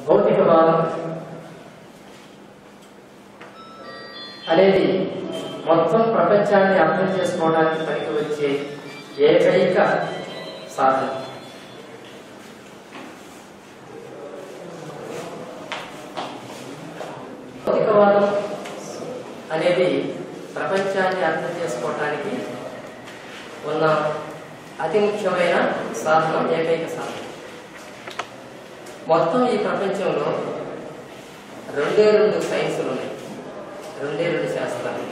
భౌతికవాదం అనేది మొత్తం ప్రపంచాన్ని అర్థం చేసుకోవడానికి పనికి వచ్చే ఏకైక సాధన. భౌతికవాదం అనేది ప్రపంచాన్ని అర్థం చేసుకోవటానికి ఉన్న అతి ముఖ్యమైన సాధనం, ఏకైక సాధనం. మొత్తం ఈ ప్రపంచంలో రెండు సైన్సులు ఉన్నాయి, రెండు శాస్త్రాలు.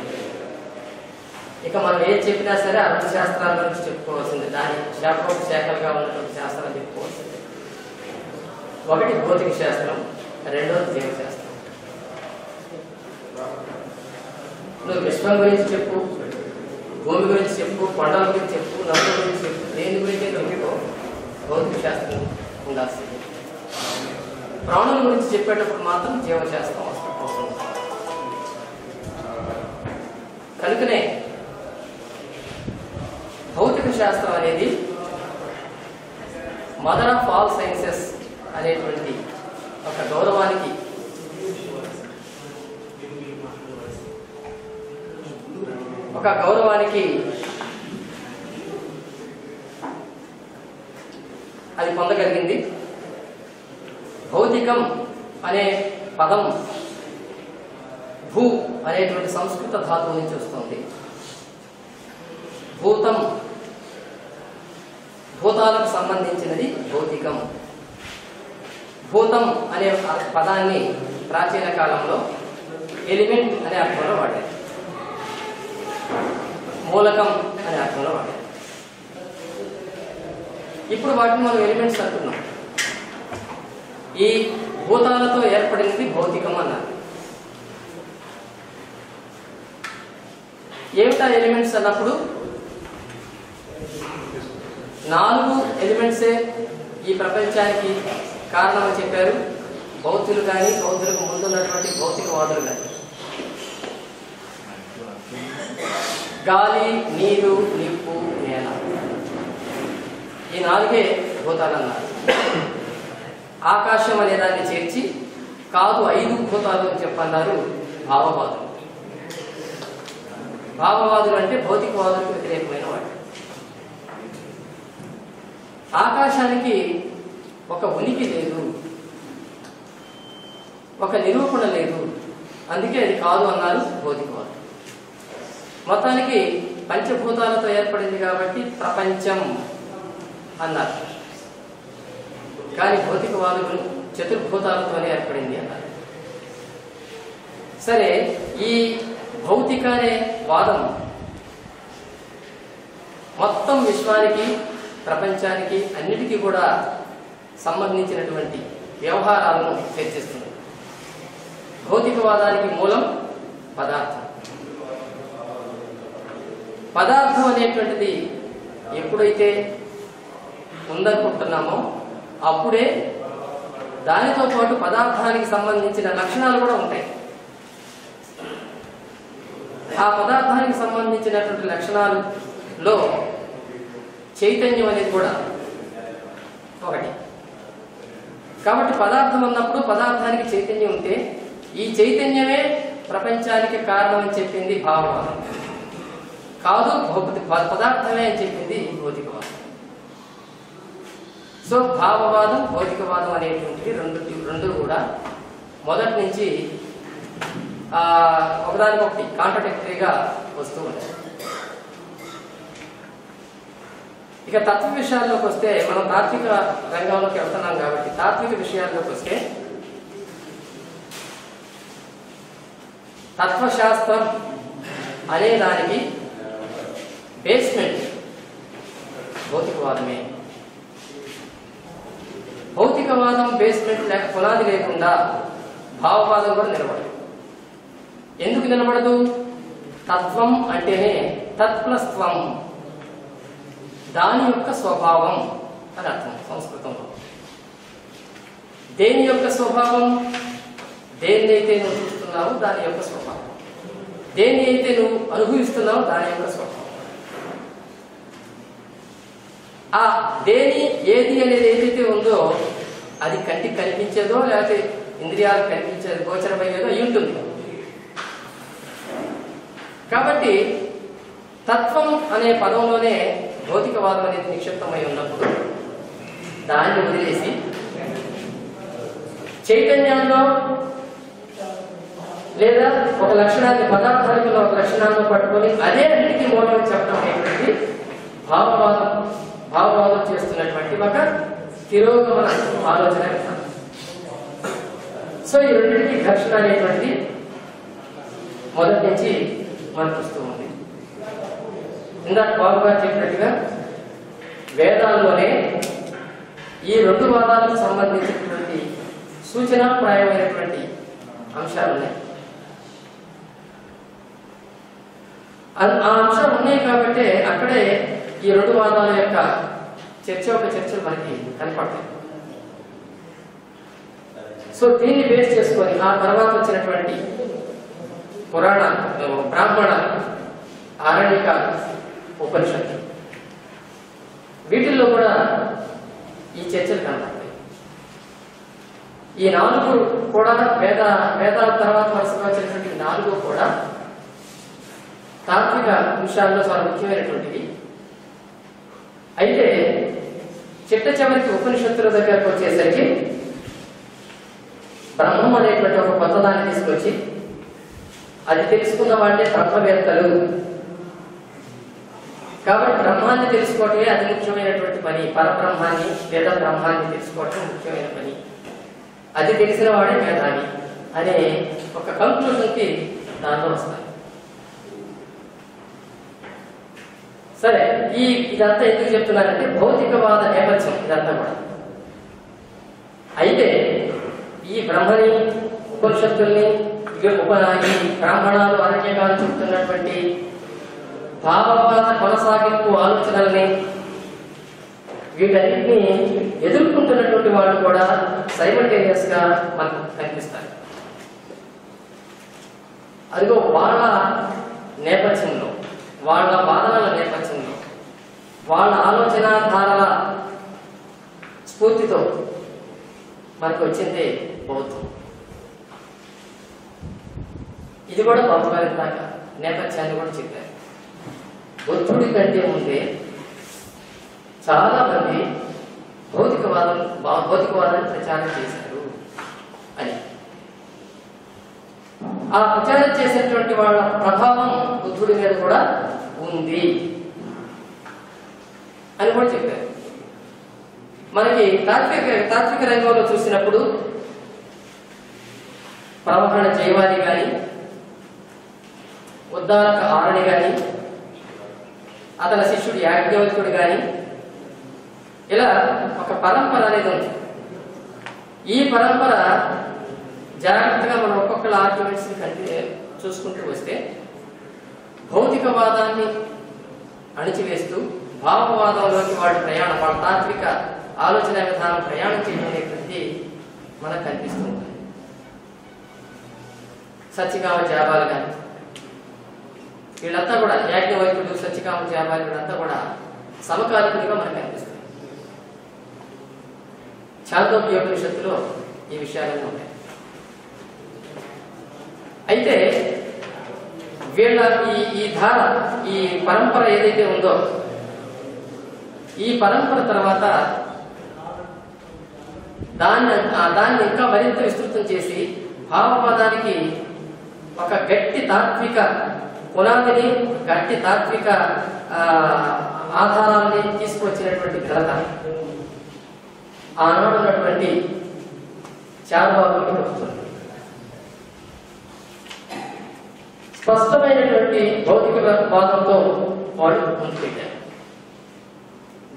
ఇక మనం ఏం చెప్పినా సరే అర్థ శాస్త్రాల గురించి చెప్పుకోవాల్సింది, దాని శాఖలుగా ఉన్నటువంటి శాస్త్రాలు చెప్పుకోవాల్సింది. ఒకటి భౌతిక శాస్త్రం, రెండోది జీవశాస్త్రం. నువ్వు విశ్వం గురించి చెప్పు, భూమి గురించి చెప్పు, కొండల గురించి చెప్పు, నదుల గురించి చెప్పు, దేని గురించి చెప్పుకో, భౌతిక శాస్త్రం ఉండాల్సింది. ప్రాణుల గురించి చెప్పేటప్పుడు మాత్రం జీవశాస్త్రం అవసరం. కనుకనే భౌతిక శాస్త్రం అనేది మదర్ ఆఫ్ ఆల్ సైన్సెస్ అనేటువంటి ఒక గౌరవానికి అది పొందగలిగింది. భౌతికం అనే పదం భూ అనేటువంటి సంస్కృత ధాతువు నుంచి వస్తుంది. భూతం, భూతాలకు సంబంధించినది భౌతికం. భూతం అనే పదాన్ని ప్రాచీన కాలంలో ఎలిమెంట్ అనే అర్థంలో వాడారు, మూలకం అనే అర్థంలో వాడారు. ఇప్పుడు వాటిని మనం ఎలిమెంట్స్ అంటున్నాం. ఈ భూతాలతో ఏర్పడినది భౌతికం అన్నారు. ఏమిటా ఎలిమెంట్స్ అన్నప్పుడు 4 ఎలిమెంట్సే ఈ ప్రపంచానికి కారణమని చెప్పారు బౌద్ధులు కానీ, బౌద్ధులకు ముందున్నటువంటి భౌతికవాదులు కానీ. గాలి, నీరు, నిప్పు, నేల, ఈ 4 భూతాలు అన్నారు. ఆకాశం అనే దాన్ని చేర్చి కాదు 5 భూతాలు అని చెప్పన్నారు భావవాదులు. భావవాదులు అంటే భౌతికవాదులకు వ్యతిరేకమైన వాడు. ఆకాశానికి ఒక ఉనికి లేదు, ఒక నిరూపణ లేదు, అందుకే అది కాదు అన్నారు భౌతికవాదులు. మొత్తానికి పంచభూతాలతో ఏర్పడింది కాబట్టి ప్రపంచం అన్నారు. కానీ భౌతికవాదులు చతుర్భూతాలతోనే ఏర్పడింది అన్నారు. సరే, ఈ భౌతిక అనే వాదం మొత్తం విశ్వానికి, ప్రపంచానికి, అన్నిటికీ కూడా సంబంధించినటువంటి వ్యవహారాలను చర్చిస్తుంది. భౌతికవాదానికి మూలం పదార్థం. పదార్థం అనేటువంటిది ఎప్పుడైతే ఉందనుకుంటున్నామో అప్పుడే దానితో పాటు పదార్థానికి సంబంధించిన లక్షణాలు కూడా ఉంటాయి. ఆ పదార్థానికి సంబంధించినటువంటి లక్షణాలలో చైతన్యం అనేది కూడా ఒకటి. కాబట్టి పదార్థం ఉన్నప్పుడు పదార్థానికి చైతన్యం ఉంటే ఈ చైతన్యమే ప్రపంచానికి కారణం అని చెప్పింది భావవాదం. కాదు పదార్థమే అని చెప్పింది భౌతికవాదం. సో భావవాదం, భౌతికవాదం అనేటువంటివి రెండు కూడా మొదటి నుంచి ఒకదానికొకటి కాంట్రడిక్టరీగా వస్తూ ఉంటాయి. ఇక తత్వ విషయాల్లోకి వస్తే, మనం తాత్విక రంగంలోకి వెళ్తున్నాం కాబట్టి తాత్విక విషయాల్లోకి వస్తే తత్వశాస్త్రం అనే దానికి బేస్మెంట్ భౌతికవాదమే. భౌతికవాదం బేస్మెంట్ లేక పునాది లేకుండా భావవాదం కూడా నిలబడదు. ఎందుకు నిలబడదు? తత్వం అంటేనే తత్ ప్లస్ త్వం, దాని యొక్క స్వభావం అని అర్థం సంస్కృతంలో. దేని యొక్క స్వభావం? దేన్నైతే నువ్వు చూస్తున్నావో దాని యొక్క స్వభావం, దేన్ని అయితే నువ్వు అనుభవిస్తున్నావో దాని యొక్క స్వభావం. ఆ దేని ఏది అనేది ఏదైతే ఉందో అది కంటికి కనిపించేదో లేకపోతే ఇంద్రియాలకు కనిపించేది గోచరమయ్యేదో అయి ఉంటుంది. కాబట్టి తత్వం అనే పదంలోనే భౌతికవాదం అనేది నిక్షిప్తమై ఉన్నప్పుడు దాన్ని వదిలేసి చైతన్యంలో లేదా ఒక లక్షణాన్ని పదార్థానికి ఒక లక్షణాన్ని పట్టుకొని అదే అన్నిటికీ మూలం చెప్పడం అనేటువంటి భావవాదం చేస్తున్నటువంటి ఒక తిరోగమన ఆలోచన విధానం. సో ఈ రెండింటికి ఘర్షణ అనేటువంటి మొదటి నుంచి మనకు వస్తూ ఉంది. ఇందాక బాబు గారు చెప్పినట్టుగా వేదాల్లోనే ఈ రెండు వాదాలకు సంబంధించినటువంటి సూచనాప్రాయమైనటువంటి అంశాలు ఉన్నాయి. ఆ అంశాలు ఉన్నాయి కాబట్టి అక్కడే ఈ రెండు వాదాల యొక్క చర్చలు మనకి కనపడతాయి. సో దీన్ని బేస్ చేసుకొని ఆ తర్వాత వచ్చినటువంటి పురాణ, బ్రాహ్మణ, ఆరణ్యక ఉపనిషత్తు వీటిల్లో కూడా ఈ చర్చలు కనపడతాయి. ఈ నాలుగు కూడా వేదాల తర్వాత వరుసగా వచ్చినటువంటి నాలుగు కూడా తాత్విక అంశాల్లో చాలా ముఖ్యమైనటువంటివి. అయితే చిట్ట చివరికి ఉపనిషత్తుల దగ్గరకు వచ్చేసరికి బ్రహ్మం అనేటువంటి ఒక కొత్త దాన్ని తీసుకొచ్చి అది తెలుసుకున్న వాళ్ళే బ్రహ్మవేత్తలు. కాబట్టి బ్రహ్మాన్ని తెలుసుకోవటమే అతి ముఖ్యమైనటువంటి పని. పరబ్రహ్మాన్ని లేదా బ్రహ్మాన్ని తెలుసుకోవటం ముఖ్యమైన పని. అది తెలిసిన వాడే మేధావి అనే ఒక కంక్లూజన్కి దాంట్లో వస్తాయి. సరే, ఇదంతా ఎందుకు చెప్తున్నారంటే భౌతికవాద నేపథ్యం ఇదంతా కూడా. అయితే ఈ బ్రహ్మని, ఉపనిషత్తుల్ని, ఈ బ్రాహ్మణాలు, అరణ్యకాలు చెప్తున్నటువంటి భావవాద కొనసాగింపు ఆలోచనల్ని వీటన్నిటిని ఎదుర్కొంటున్నటువంటి వాళ్ళు కూడా సైమల్టేనియస్ గా మనకు కనిపిస్తారు. అదిగో వాళ్ళ నేపథ్యంలో, వాళ్ళ వాదనల నేపథ్యంలో, వాళ్ళ ఆలోచనాధారల స్ఫూర్తితో మనకు వచ్చిందే బౌద్ధం. ఇది కూడా బాబుగారి దాకా నేపథ్యాన్ని కూడా చెప్పారు. బుద్ధుడి కంటే ముందే చాలా మంది భౌతికవాదాన్ని ప్రచారం చేశారు అని. ఆ ప్రచారం చేసినటువంటి వాళ్ళ ప్రభావం బుద్ధుడి మీద కూడా ఉంది అని కూడా చెప్పారు. మనకి తాత్విక రంగంలో చూసినప్పుడు ప్రవహణ జైవాది కానీ, ఉద్దాలక ఆరణి కానీ, అతని శిష్యుడు యాజ్ఞవల్కుడు కానీ, ఇలా ఒక పరంపర అనేది ఉంది. ఈ పరంపర జాగ్రత్తగా మనం ఒక్కొక్కళ్ళ ఆర్గ్యుమెంట్స్ చూసుకుంటూ వస్తే భౌతికవాదాన్ని అణిచివేస్తూ భావవాదంలోకి వాళ్ళ తాత్విక ఆలోచన విధానం ప్రయాణం చేయడం అనేటువంటి మనకు కనిపిస్తూ ఉంటుంది. సత్యకామ జాబాలు కానీ వీళ్ళంతా కూడా, యాజ్ఞవల్కుడు, సత్యకామ జాబాలు వీళ్ళంతా కూడా సమకాలికులుగా మనకు కనిపిస్తుంది. ఛాందోగ్యోపనిషత్తులో ఈ విషయాలన్నీ ఉంటాయి. అయితే వీళ్ళ ఈ ధార, ఈ పరంపర ఏదైతే ఉందో, ఈ పరంపర తర్వాత దాన్ని ఇంకా మరింత విస్తృతం చేసి భావవాదానికి ఒక గట్టి తాత్విక పునాదిని, గట్టి తాత్విక ఆధారాలని తీసుకువచ్చినటువంటి ఘనత ఆనాడు ఉన్నటువంటి చారుబాబుకి వస్తుంది. స్పష్టమైనటువంటి భౌతిక వాదంతో వాళ్ళు ముందు పెట్టారు.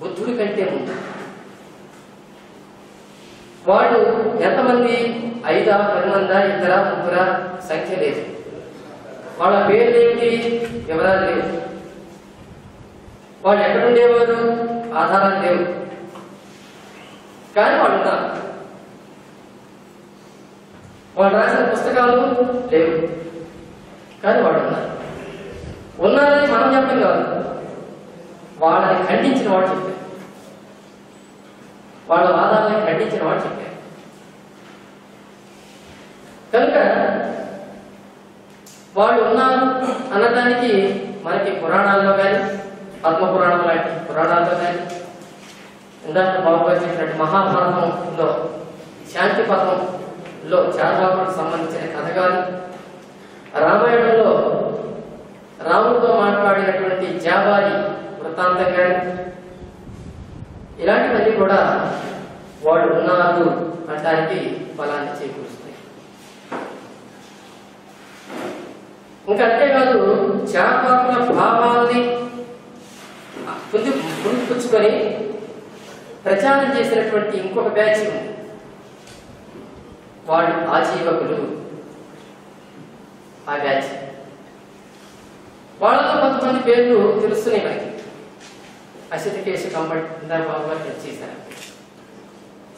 బుద్ధుడి కంటే ముందు వాళ్ళు ఎంతమంది, 5, 10 మందా, 2, 3 సంఖ్య లేదు. వాళ్ళ పేర్లు ఏమిటి, వివరాలు లేవు. వాళ్ళు ఎక్కడుండేవారు, ఆధారాలు లేవు. కానీ వాళ్ళు ఉన్నారు. వాళ్ళు రాసిన పుస్తకాలు లేవు, కానీ వాళ్ళు ఉన్నారు. ఉన్నారని మనం చెప్పడం కాదు, వాళ్ళని ఖండించిన వాడు చెప్పారు. వాళ్ళ వాదాలని ఖండించిన వాడు చెప్పారు. కనుక వాళ్ళు ఉన్నారు అనడానికి మనకి పురాణాల్లో కానీ, పద్మపురాణం లాంటి పురాణాల్లో కానీ, ఇందాక బాబుగారు చెప్పినట్టు మహాభారతంలో శాంతి పర్వంలో చార్వాకులకు సంబంధించిన కథ కానీ, రామాయణంలో రాముడితో మాట్లాడినటువంటి జాబాలి వృత్తాంతం కానీ, ఇలాంటివన్నీ కూడా వాళ్ళు ఉన్నారు అనడానికి బలాన్ని చేకూరుస్తాయి. ఇంకా అంతేకాదు చార్వాకుల భావాల్ని పుచ్చుకొని ప్రచారం చేసినటువంటి ఇంకొక బ్యాచ్ ఉంది. వాళ్ళు ఆజీవకులు. ఆ బ్యాచ్ వాళ్ళతో కొంతమంది పేర్లు తెలుస్తున్నాయి మనకి. అశితకేశ కంబట్ బాబు గారు చేశారు.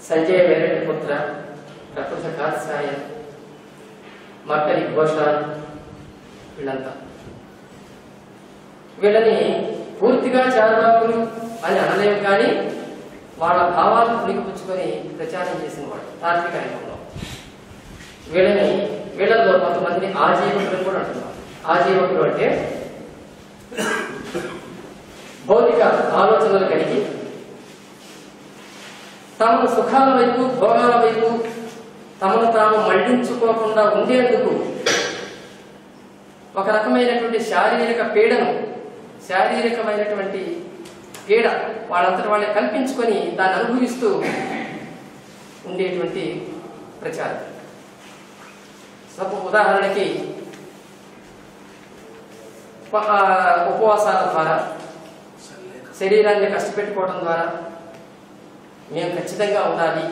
సంజయ్ వేరెడ్డి పుత్ర, ప్రకృత కాత్సాయ, మక్కరి ఘోషాల్, వీళ్ళంతా వీళ్ళని పూర్తిగా చార్వాకులు అని అనలేము, కానీ వాళ్ళ భావాలను పుణికిపుచ్చుకొని ప్రచారం చేసిన వాళ్ళు తార్కిక రంగంలో. వీళ్ళలో కొంతమందిని ఆజీవకులు కూడా అంటున్నారు. ఆజీవకులు అంటే భౌతిక ఆలోచనలు కలిగి తమ సుఖాల వైపు, భోగాల వైపు తమను తాము మళ్లించుకోకుండా ఉండేందుకు ఒక రకమైనటువంటి శారీరకమైనటువంటి పీడ వాళ్ళంతటి వాళ్ళే కల్పించుకొని దాన్ని అనుభవిస్తూ ఉండేటువంటి ప్రచారం. ఉదాహరణకి ఉపవాసాల ద్వారా, శరీరాన్ని కష్టపెట్టుకోవడం ద్వారా, మేము ఖచ్చితంగా ఉండాలి,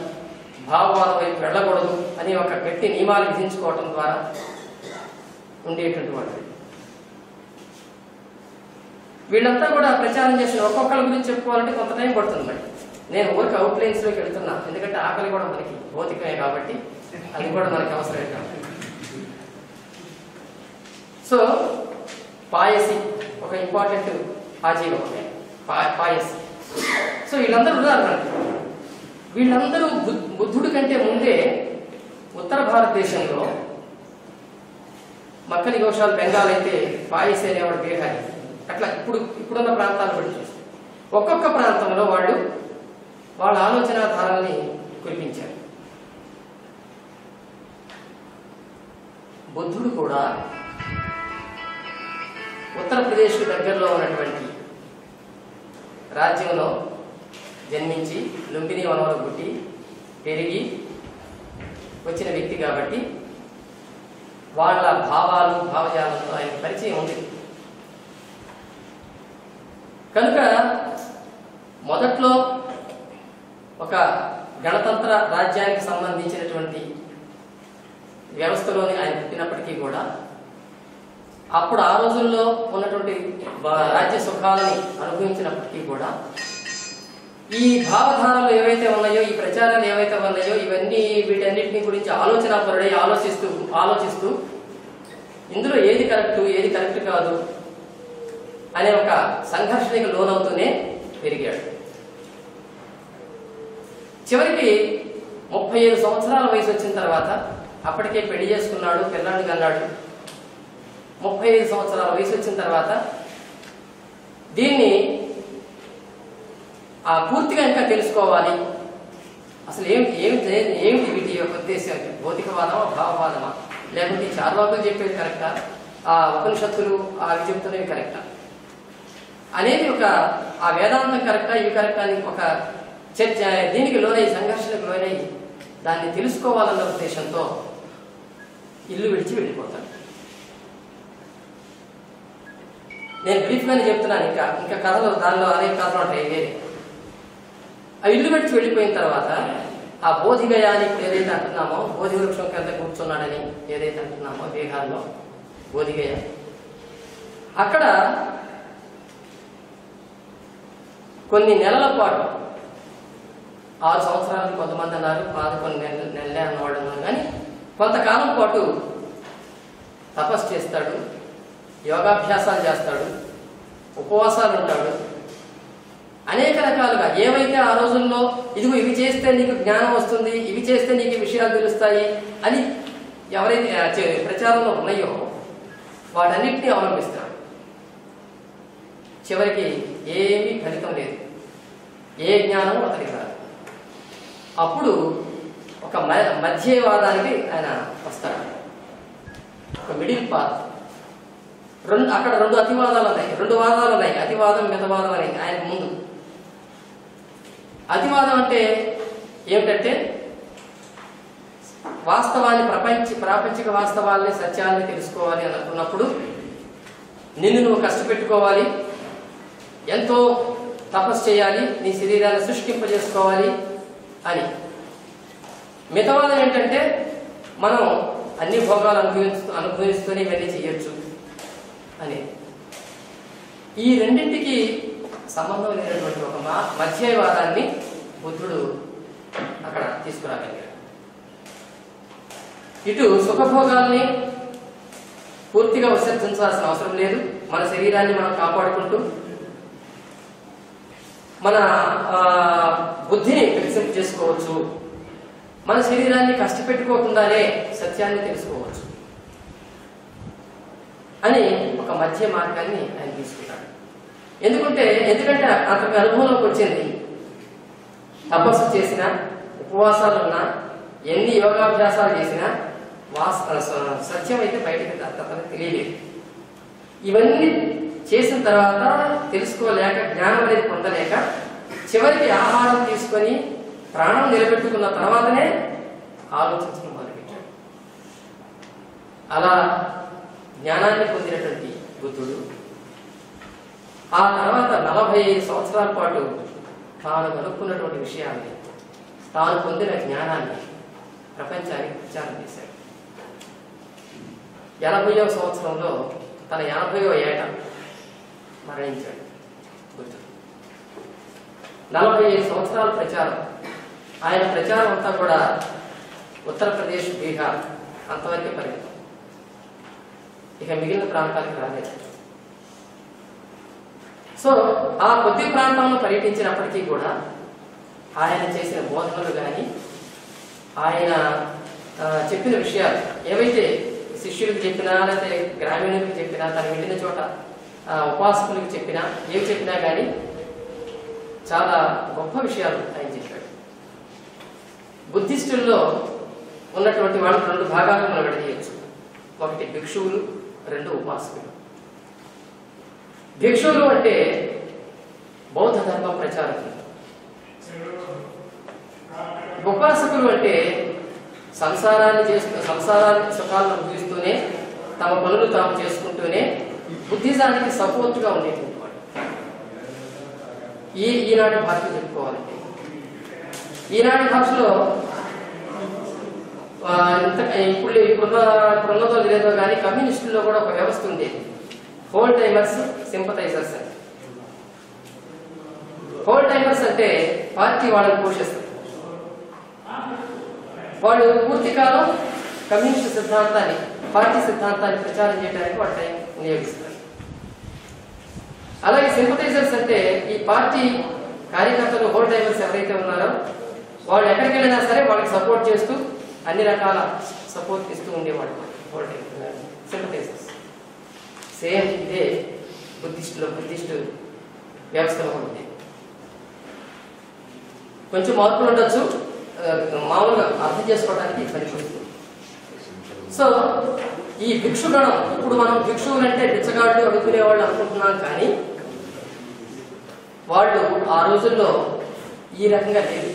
భావవాద వైపు వెళ్ళకూడదు అని ఒక గట్టి నియమాలు విధించుకోవటం ద్వారా ఉండేటువంటి వాళ్ళు. వీళ్ళంతా కూడా ప్రచారం చేసిన ఒక్కొక్కరి గురించి చెప్పుకోవాలంటే కొంత టైం పడుతుంది. మరి నేను ఊరికి అవుట్లైన్స్లోకి వెళ్తున్నా, ఎందుకంటే ఆకలి కూడా మనకి భౌతికమే కాబట్టి అది కూడా మనకి అవసరమే కాబట్టి. సో పాయసి ఒక ఇంపార్టెంట్ ఆజీవకమే, పాయసి. సో వీళ్ళందరూ ఉన్నారు మనకి. వీళ్ళందరూ బుద్ధుడి కంటే ముందే ఉత్తర భారతదేశంలో మక్కలి ఘోషాలు బెంగాల్ అయితే పాయసి అనేవాడు బీహారీ, అట్లా ఇప్పుడున్న ప్రాంతాలు బట్టి చూస్తే ఒక్కొక్క ప్రాంతంలో వాళ్ళ ఆలోచనాధారాలని కురిపించారు. బుద్ధుడు కూడా ఉత్తరప్రదేశ్కు దగ్గరలో ఉన్నటువంటి రాజ్యంలో జన్మించి లుంబిని వనంలో పుట్టి పెరిగి వచ్చిన వ్యక్తి కాబట్టి వాళ్ళ భావాలు, భావజాలంతో ఆయన పరిచయం ఉంది. కనుక మొదట్లో ఒక గణతంత్ర రాజ్యానికి సంబంధించినటువంటి వ్యవస్థలోని ఆయన పుట్టినప్పటికీ కూడా అప్పుడు ఆ రోజుల్లో ఉన్నటువంటి రాజ్య సుఖాలని అనుభవించినప్పటికీ కూడా ఈ భావధారాలు ఏవైతే ఉన్నాయో, ఈ ప్రచారాలు ఏవైతే ఉన్నాయో, వీటన్నిటిని గురించి ఆలోచనాపరుడై ఆలోచిస్తూ ఇందులో ఏది కరెక్ట్ కాదు అనే ఒక సంఘర్షణకి లోనవుతూనే పెరిగాడు. చివరికి 35 సంవత్సరాల వయసు వచ్చిన తర్వాత అప్పటికే పెళ్లి చేసుకున్నాడు, పిల్లాడిని కన్నాడు. 35 సంవత్సరాల వయసు వచ్చిన తర్వాత దీన్ని పూర్తిగా ఇంకా తెలుసుకోవాలి. అసలు ఏమిటి వీటి యొక్క ఉద్దేశం? భౌతికవాదమా, భావవాదమా, లేకుంటే చార్వాకులు చెప్పేది కరెక్టా, ఆ ఉపనిషత్తులు అవి చెప్తున్నవి కరెక్టా అనేది ఆ వేదాంతం కరెక్టా, ఇవి కరెక్టా అని ఒక చర్చ, దీనికి లోనై, సంఘర్షణకు లోనై దాన్ని తెలుసుకోవాలన్న ఉద్దేశంతో ఇల్లు విడిచి వెళ్ళిపోతాడు. నేను బ్రీఫ్గానే చెప్తున్నాను, ఇంకా కథలు దానిలో అనేక కథలు ఉంటాయి వేరే. ఆ ఇల్లు విడిచి వెళ్ళిపోయిన తర్వాత ఆ బోధిగయ అని ఇప్పుడు ఏదైతే అంటున్నామో, బోధి వృక్షం కింద కూర్చున్నాడని ఏదైతే అంటున్నామో బీహార్లో బోధిగయ, అక్కడ కొన్ని నెలల పాటు, 6 సంవత్సరాలు కొంతమంది అన్నారు, కొన్ని నెలలే అన్నవాడు అన్నారు, కానీ కొంతకాలం పాటు తపస్సు చేస్తాడు, యోగాభ్యాసాలు చేస్తాడు, ఉపవాసాలు ఉంటాడు. అనేక రకాలుగా ఏవైతే ఆ రోజుల్లో ఇవి చేస్తే నీకు జ్ఞానం వస్తుంది, ఇవి చేస్తే నీకు విషయాలు తెలుస్తాయి అని ఎవరైతే ప్రచారంలో ఉన్నాయో వాటన్నిటినీ అవలంబిస్తారు. చివరికి ఏమీ ఫలితం లేదు, ఏ జ్ఞానం అతనికి రాదు. అప్పుడు ఒక మధ్యవాదానికి ఆయన వస్తాడు, ఒక మిడిల్ పాత్. అక్కడ రెండు అతివాదాలు ఉన్నాయి, రెండు వాదాలు ఉన్నాయి, అతివాదం మితవాదం అని ఆయన ముందు. అతివాదం అంటే ఏమిటంటే వాస్తవాన్ని ప్రాపంచిక వాస్తవాల్ని సత్యాన్ని తెలుసుకోవాలి అని అనుకున్నప్పుడు నిన్ను నువ్వు కష్టపెట్టుకోవాలి, ఎంతో తపస్సు చేయాలి, నీ శరీరాన్ని సృష్టింపజేసుకోవాలి అని. మితవాదం ఏంటంటే మనం అన్ని భోగాలు అనుభవిస్తూనే ఇవన్నీ చేయొచ్చు అని. ఈ రెండింటికి సంబంధం లేనటువంటి ఒక మధ్యవాదాన్ని బుద్ధుడు అక్కడ తీసుకురాగలిగాడు. ఇటు సుఖభోగాల్ని పూర్తిగా విసర్జించాల్సిన అవసరం లేదు, మన శరీరాన్ని మనం కాపాడుకుంటూ మన బుద్ధిని వికసింప చేసుకోవచ్చు, మన శరీరాన్ని కష్టపెట్టుకోకుండానే సత్యాన్ని తెలుసుకోవచ్చు అని ఒక మధ్య మార్గాన్ని ఆయన తీసుకున్నాడు. ఎందుకంటే అతనికి అనుభవంలోకి వచ్చింది, తపస్సు చేసినా, ఉపవాసాలున్నా, ఎన్ని యోగాభ్యాసాలు చేసినా సత్యం అయితే బయటకు అతనికి తెలియలేదు. ఇవన్నీ చేసిన తర్వాత తెలుసుకోలేక, జ్ఞానం అనేది పొందలేక, చివరికి ఆహారం తీసుకొని ప్రాణం నిలబెట్టుకున్న తర్వాతనే ఆలోచించడం మొదలుపెట్టాడు. అలా జ్ఞానాన్ని పొందినటువంటి బుద్ధుడు ఆ తర్వాత 45 సంవత్సరాల పాటు తాను కనుక్కున్నటువంటి విషయాన్ని, తాను పొందిన జ్ఞానాన్ని ప్రపంచానికి ప్రచారం చేశాడు. 80వ సంవత్సరంలో తన 80వ ఏట మరణించాడు బుద్ధుడు. 45 సంవత్సరాల ప్రచారం. ఆయన ప్రచారం అంతా కూడా ఉత్తరప్రదేశ్, బీహార్ అంతవరకే పరిమితం, ఇక మిగిలిన ప్రాంతాలకు రాలేదు. సో ఆ కొద్ది ప్రాంతంలో పర్యటించినప్పటికీ కూడా ఆయన చేసిన బోధనలు కానీ, ఆయన చెప్పిన విషయాలు ఏవైతే శిష్యులకు చెప్పినా, లేకపోతే గ్రామీణులకు చెప్పినా, తను వెళ్ళిన చోట ఉపాసకులకు చెప్పినా, ఏవి చెప్పినా కానీ చాలా గొప్ప విషయాలు ఆయన చెప్పాడు. బుద్ధిస్టుల్లో ఉన్నటువంటి వాళ్ళు 2 భాగాలు మనం విడదీయచ్చు. ఒకటి భిక్షువులు, 2 ఉపాసకులు. భిక్షువులు అంటే బౌద్ధ ధర్మ ప్రచారకులు. ఉపాసకులు అంటే సంసారాన్ని సుఖాలను అనుభవిస్తూనే, తమ పనులు తాము చేసుకుంటూనే బుద్ధిజానికి సపోర్ట్గా ఉండేటువంటి వాడు. ఈనాటి భాషలో చెప్పుకోవాలంటే, ఈనాటి భాషలో ఇప్పుడున్నదో లేదో కానీ కమ్యూనిస్టుల్లో కూడా ఒక వ్యవస్థ ఉండేది, హోల్ టైమర్స్, సింపథైజర్స్ అని. హోల్ టైమర్స్ అంటే పార్టీ వాళ్ళని పోషిస్తారు. వాళ్ళు పూర్తి కాలం కమ్యూనిస్ట్ సిద్ధాంతాన్ని, పార్టీ సిద్ధాంతాన్ని ప్రచారం చేయడానికి వాళ్ళ టైం వినియోగిస్తారు. అలాగే సింపథైజర్స్ అంటే ఈ పార్టీ కార్యకర్తలు, హోల్ టైమర్స్ ఎవరైతే ఉన్నారో వాళ్ళు ఎక్కడికి వెళ్ళినా సరే వాళ్ళకి సపోర్ట్ చేస్తూ అన్ని రకాల సపోర్ట్ ఇస్తూ ఉండేవాళ్ళు హోల్ టైమర్స్, సింపథైజర్స్. సేమ్ ఇదే బుద్ధిస్ట్ వ్యవస్థలో ఉంది. కొంచెం మార్పులు ఉండొచ్చు, మామూలుగా అర్థం చేసుకోవడానికి పనికొస్తుంది. సో ఈ భిక్షుగణం, ఇప్పుడు మనం భిక్షువులు అంటే బిచ్చగాళ్ళు, అడుగుకునేవాళ్ళు అనుకుంటున్నాం, కానీ వాళ్ళు ఆ రోజుల్లో ఈ రకంగా లేదు.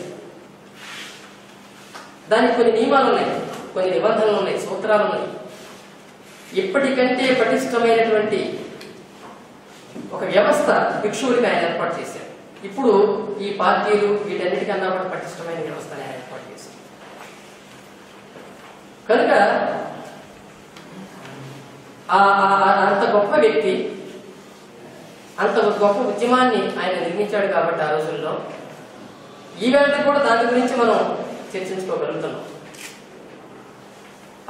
దానికి కొన్ని నియమాలు ఉన్నాయి, కొన్ని నిబంధనలు ఉన్నాయి, సూత్రాలు ఉన్నాయి. ఇప్పటికంటే పటిష్టమైనటువంటి ఒక వ్యవస్థ భిక్షువులకి ఆయన ఏర్పాటు చేశారు. ఇప్పుడు ఈ పార్టీలు వీటన్నిటికన్నా కూడా పటిష్టమైన వ్యవస్థను ఆయన ఏర్పాటు చేశారు. కనుక అంత గొప్ప వ్యక్తి, అంత గొప్ప ఉద్యమాన్ని ఆయన నిర్మించాడు కాబట్టి ఆ రోజుల్లో ఈవేళ కూడా దాని గురించి మనం చర్చించుకోగలుగుతున్నాం.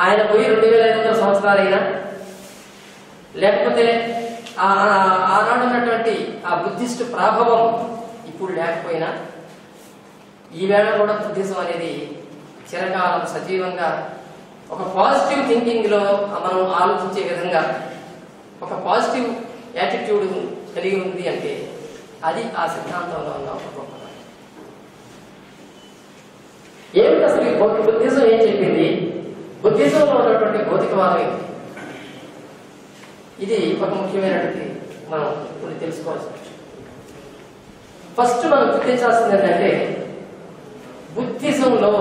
ఆయన పోయి 2500 సంవత్సరాలైనా, లేకపోతే ఆనాడు ఉన్నటువంటి ఆ బుద్ధిస్ట్ ప్రాభవం ఇప్పుడు లేకపోయినా, ఈవేళ కూడా బుద్ధిజం అనేది చిరకాలం సజీవంగా ఒక పాజిటివ్ థింకింగ్లో మనం ఆలోచించే విధంగా ఒక పాజిటివ్ యాటిట్యూడ్ కలిగి ఉంది అంటే అది ఆ సిద్ధాంతంలో ఉన్న ఒక గొప్పతనం. ఏమిటి అసలు ఈ బుద్ధిజం ఏం చెప్పింది? బుద్ధిజంలో ఉన్నటువంటి భౌతికవాదం ఏంటి? ఇది ఒక ముఖ్యమైనటువంటి మనం ఇప్పుడు తెలుసుకోవాల్సి వచ్చింది. ఫస్ట్ మనం గుర్తించాల్సింది ఏంటంటే బుద్ధిజంలో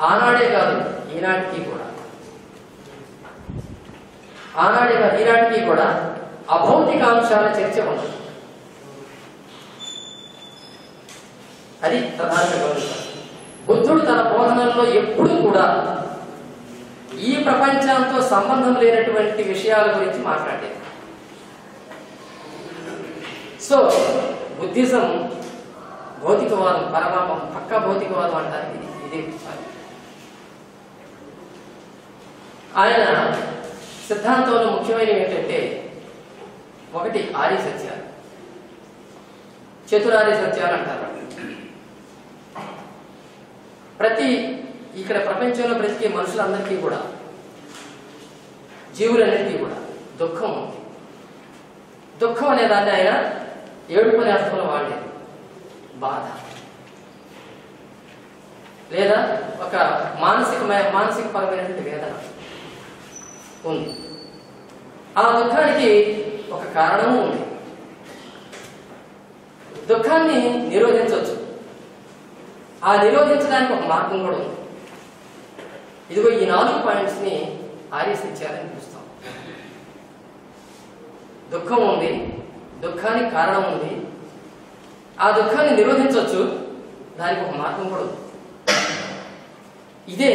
ఆనాడే కాదు ఈనాటికి కూడా ఈనాటికి కూడా అభౌతిక అంశాల చర్చ ఉంది. అది ప్రధానంగా గమనించాలి. బుద్ధుడు తన బోధనల్లో ఎప్పుడూ కూడా ఈ ప్రపంచంతో సంబంధం లేనటువంటి విషయాల గురించి మాట్లాడేది. సో బుద్ధిజం భౌతికవాదం, పరమాపం పక్కా భౌతికవాదం అంటానికి ఇదే ఆయన సిద్ధాంతంలో ముఖ్యమైనవి ఏంటంటే ఒకటి ఆర్య సత్యాలు, చతురార్య సత్యాలు అంటారు. ప్రతి ఇక్కడ ప్రపంచంలో బ్రతికే మనుషులందరికీ కూడా, జీవులన్నిటికీ కూడా దుఃఖం ఉంది. దుఃఖం అనేదాన్ని ఆయన ఏడుపనే అర్థంలో వాడేది. బాధ లేదా ఒక మానసికపరమైనటువంటి వేదన ఉంది. ఆ దుఃఖానికి ఒక కారణము ఉంది. దుఃఖాన్ని నిరోధించవచ్చు. ఆ నిరోధించడానికి ఒక మార్గం కూడా ఉంది. ఇదిగో ఈ 4 పాయింట్స్ ని ఆర్య సత్యాలని పిలుస్తాం. దుఃఖం ఉంది, దుఃఖానికి కారణం ఉంది, ఆ దుఃఖాన్ని నిరోధించవచ్చు, దానికి ఒక మార్గం కూడా ఉంది. ఇదే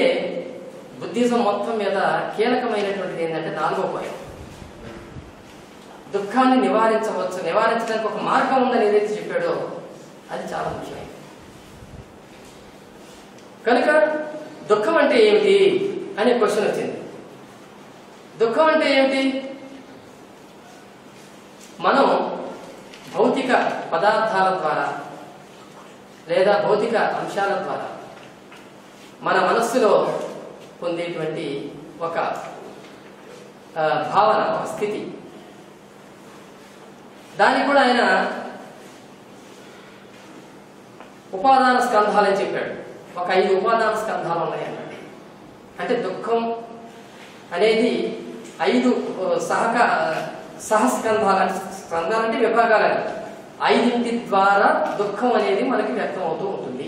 బుద్ధిజం మొత్తం మీద కీలకమైనటువంటిది ఏంటంటే 4వ పాయింట్. దుఃఖాన్ని నివారించవచ్చు, నివారించడానికి ఒక మార్గం ఉందని ఏదైతే చెప్పాడో అది చాలా ముఖ్యమైనది. కనుక దుఃఖం అంటే ఏమిటి అనే క్వశ్చన్ వచ్చింది. దుఃఖం అంటే ఏమిటి? మనం భౌతిక పదార్థాల ద్వారా లేదా భౌతిక అంశాల ద్వారా మన మనస్సులో పొందేటువంటి ఒక భావన, ఒక స్థితి. దాన్ని కూడా ఆయన ఉపాదాన స్కంధాలని చెప్పాడు. ఒక 5 ఉపాదాన స్కంధాలు ఉన్నాయన్నమాట. అంటే దుఃఖం అనేది 5 సహస్కంధాలు. స్కంధాలంటే విభాగాలు. 5 ద్వారా దుఃఖం అనేది మనకి వ్యక్తం అవుతూ ఉంటుంది.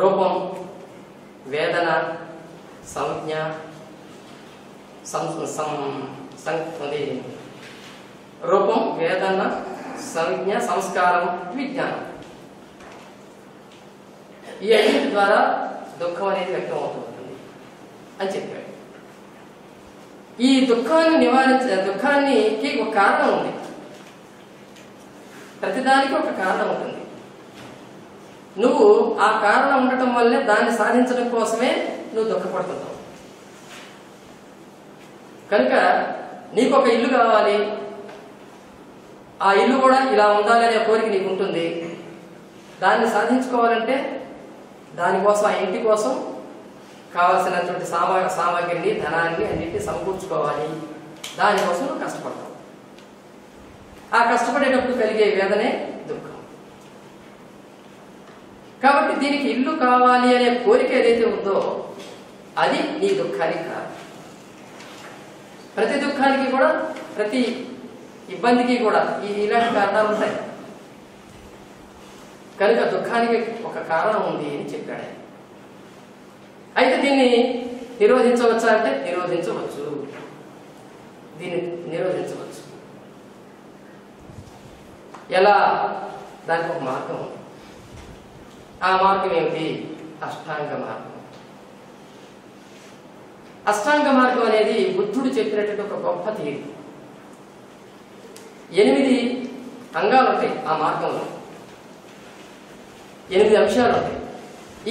రూపం, వేదన, సంజ్ఞ, రూపం, వేదన, సంజ్ఞ, సంస్కారం, విజ్ఞానం. ఈ 5 ద్వారా దుఃఖం అనేది వ్యక్తం అవుతుంది అని చెప్పాడు. ఈ దుఃఖానికి ఒక కారణం ఉంది. ప్రతిదానికి ఒక కారణం ఉంటుంది. నువ్వు ఆ కారణం ఉండటం వల్లే దాన్ని సాధించడం కోసమే నువ్వు దుఃఖపడుతుంటావు. కనుక నీకు ఒక ఇల్లు కావాలి, ఆ ఇల్లు కూడా ఇలా ఉండాలనే కోరిక నీకు ఉంటుంది. దాన్ని సాధించుకోవాలంటే దానికోసం, ఆ ఇంటి కోసం కావాల్సినటువంటి సామాగ్రిని, ధనాన్ని అన్నింటినీ సమకూర్చుకోవాలి. దానికోసం నువ్వు కష్టపడతావు. ఆ కష్టపడేటప్పుడు కలిగే వేదనే దుఃఖం. కాబట్టి దీనికి ఇల్లు కావాలి అనే కోరిక ఏదైతే ఉందో అది నీ దుఃఖానికి కారణం. ప్రతి దుఃఖానికి కూడా, ప్రతి ఇబ్బందికి కూడా ఇలాంటి కారణాలు ఉంటాయి. కనుక దుఃఖానికి ఒక కారణం ఉంది అని చెప్పాడు. అయితే దీన్ని నిరోధించవచ్చా అంటే నిరోధించవచ్చు. దీన్ని నిరోధించవచ్చు. ఎలా? దానికి ఒక మార్గం ఉంది. ఆ మార్గం ఏమిటి? అష్టాంగ మార్గం. అష్టాంగ మార్గం అనేది బుద్ధుడు చెప్పినటువంటి ఒక గొప్ప తీరు. 8 అంగాలు ఉంటాయి ఆ మార్గంలో. 8 అంశాలు ఉంటాయి.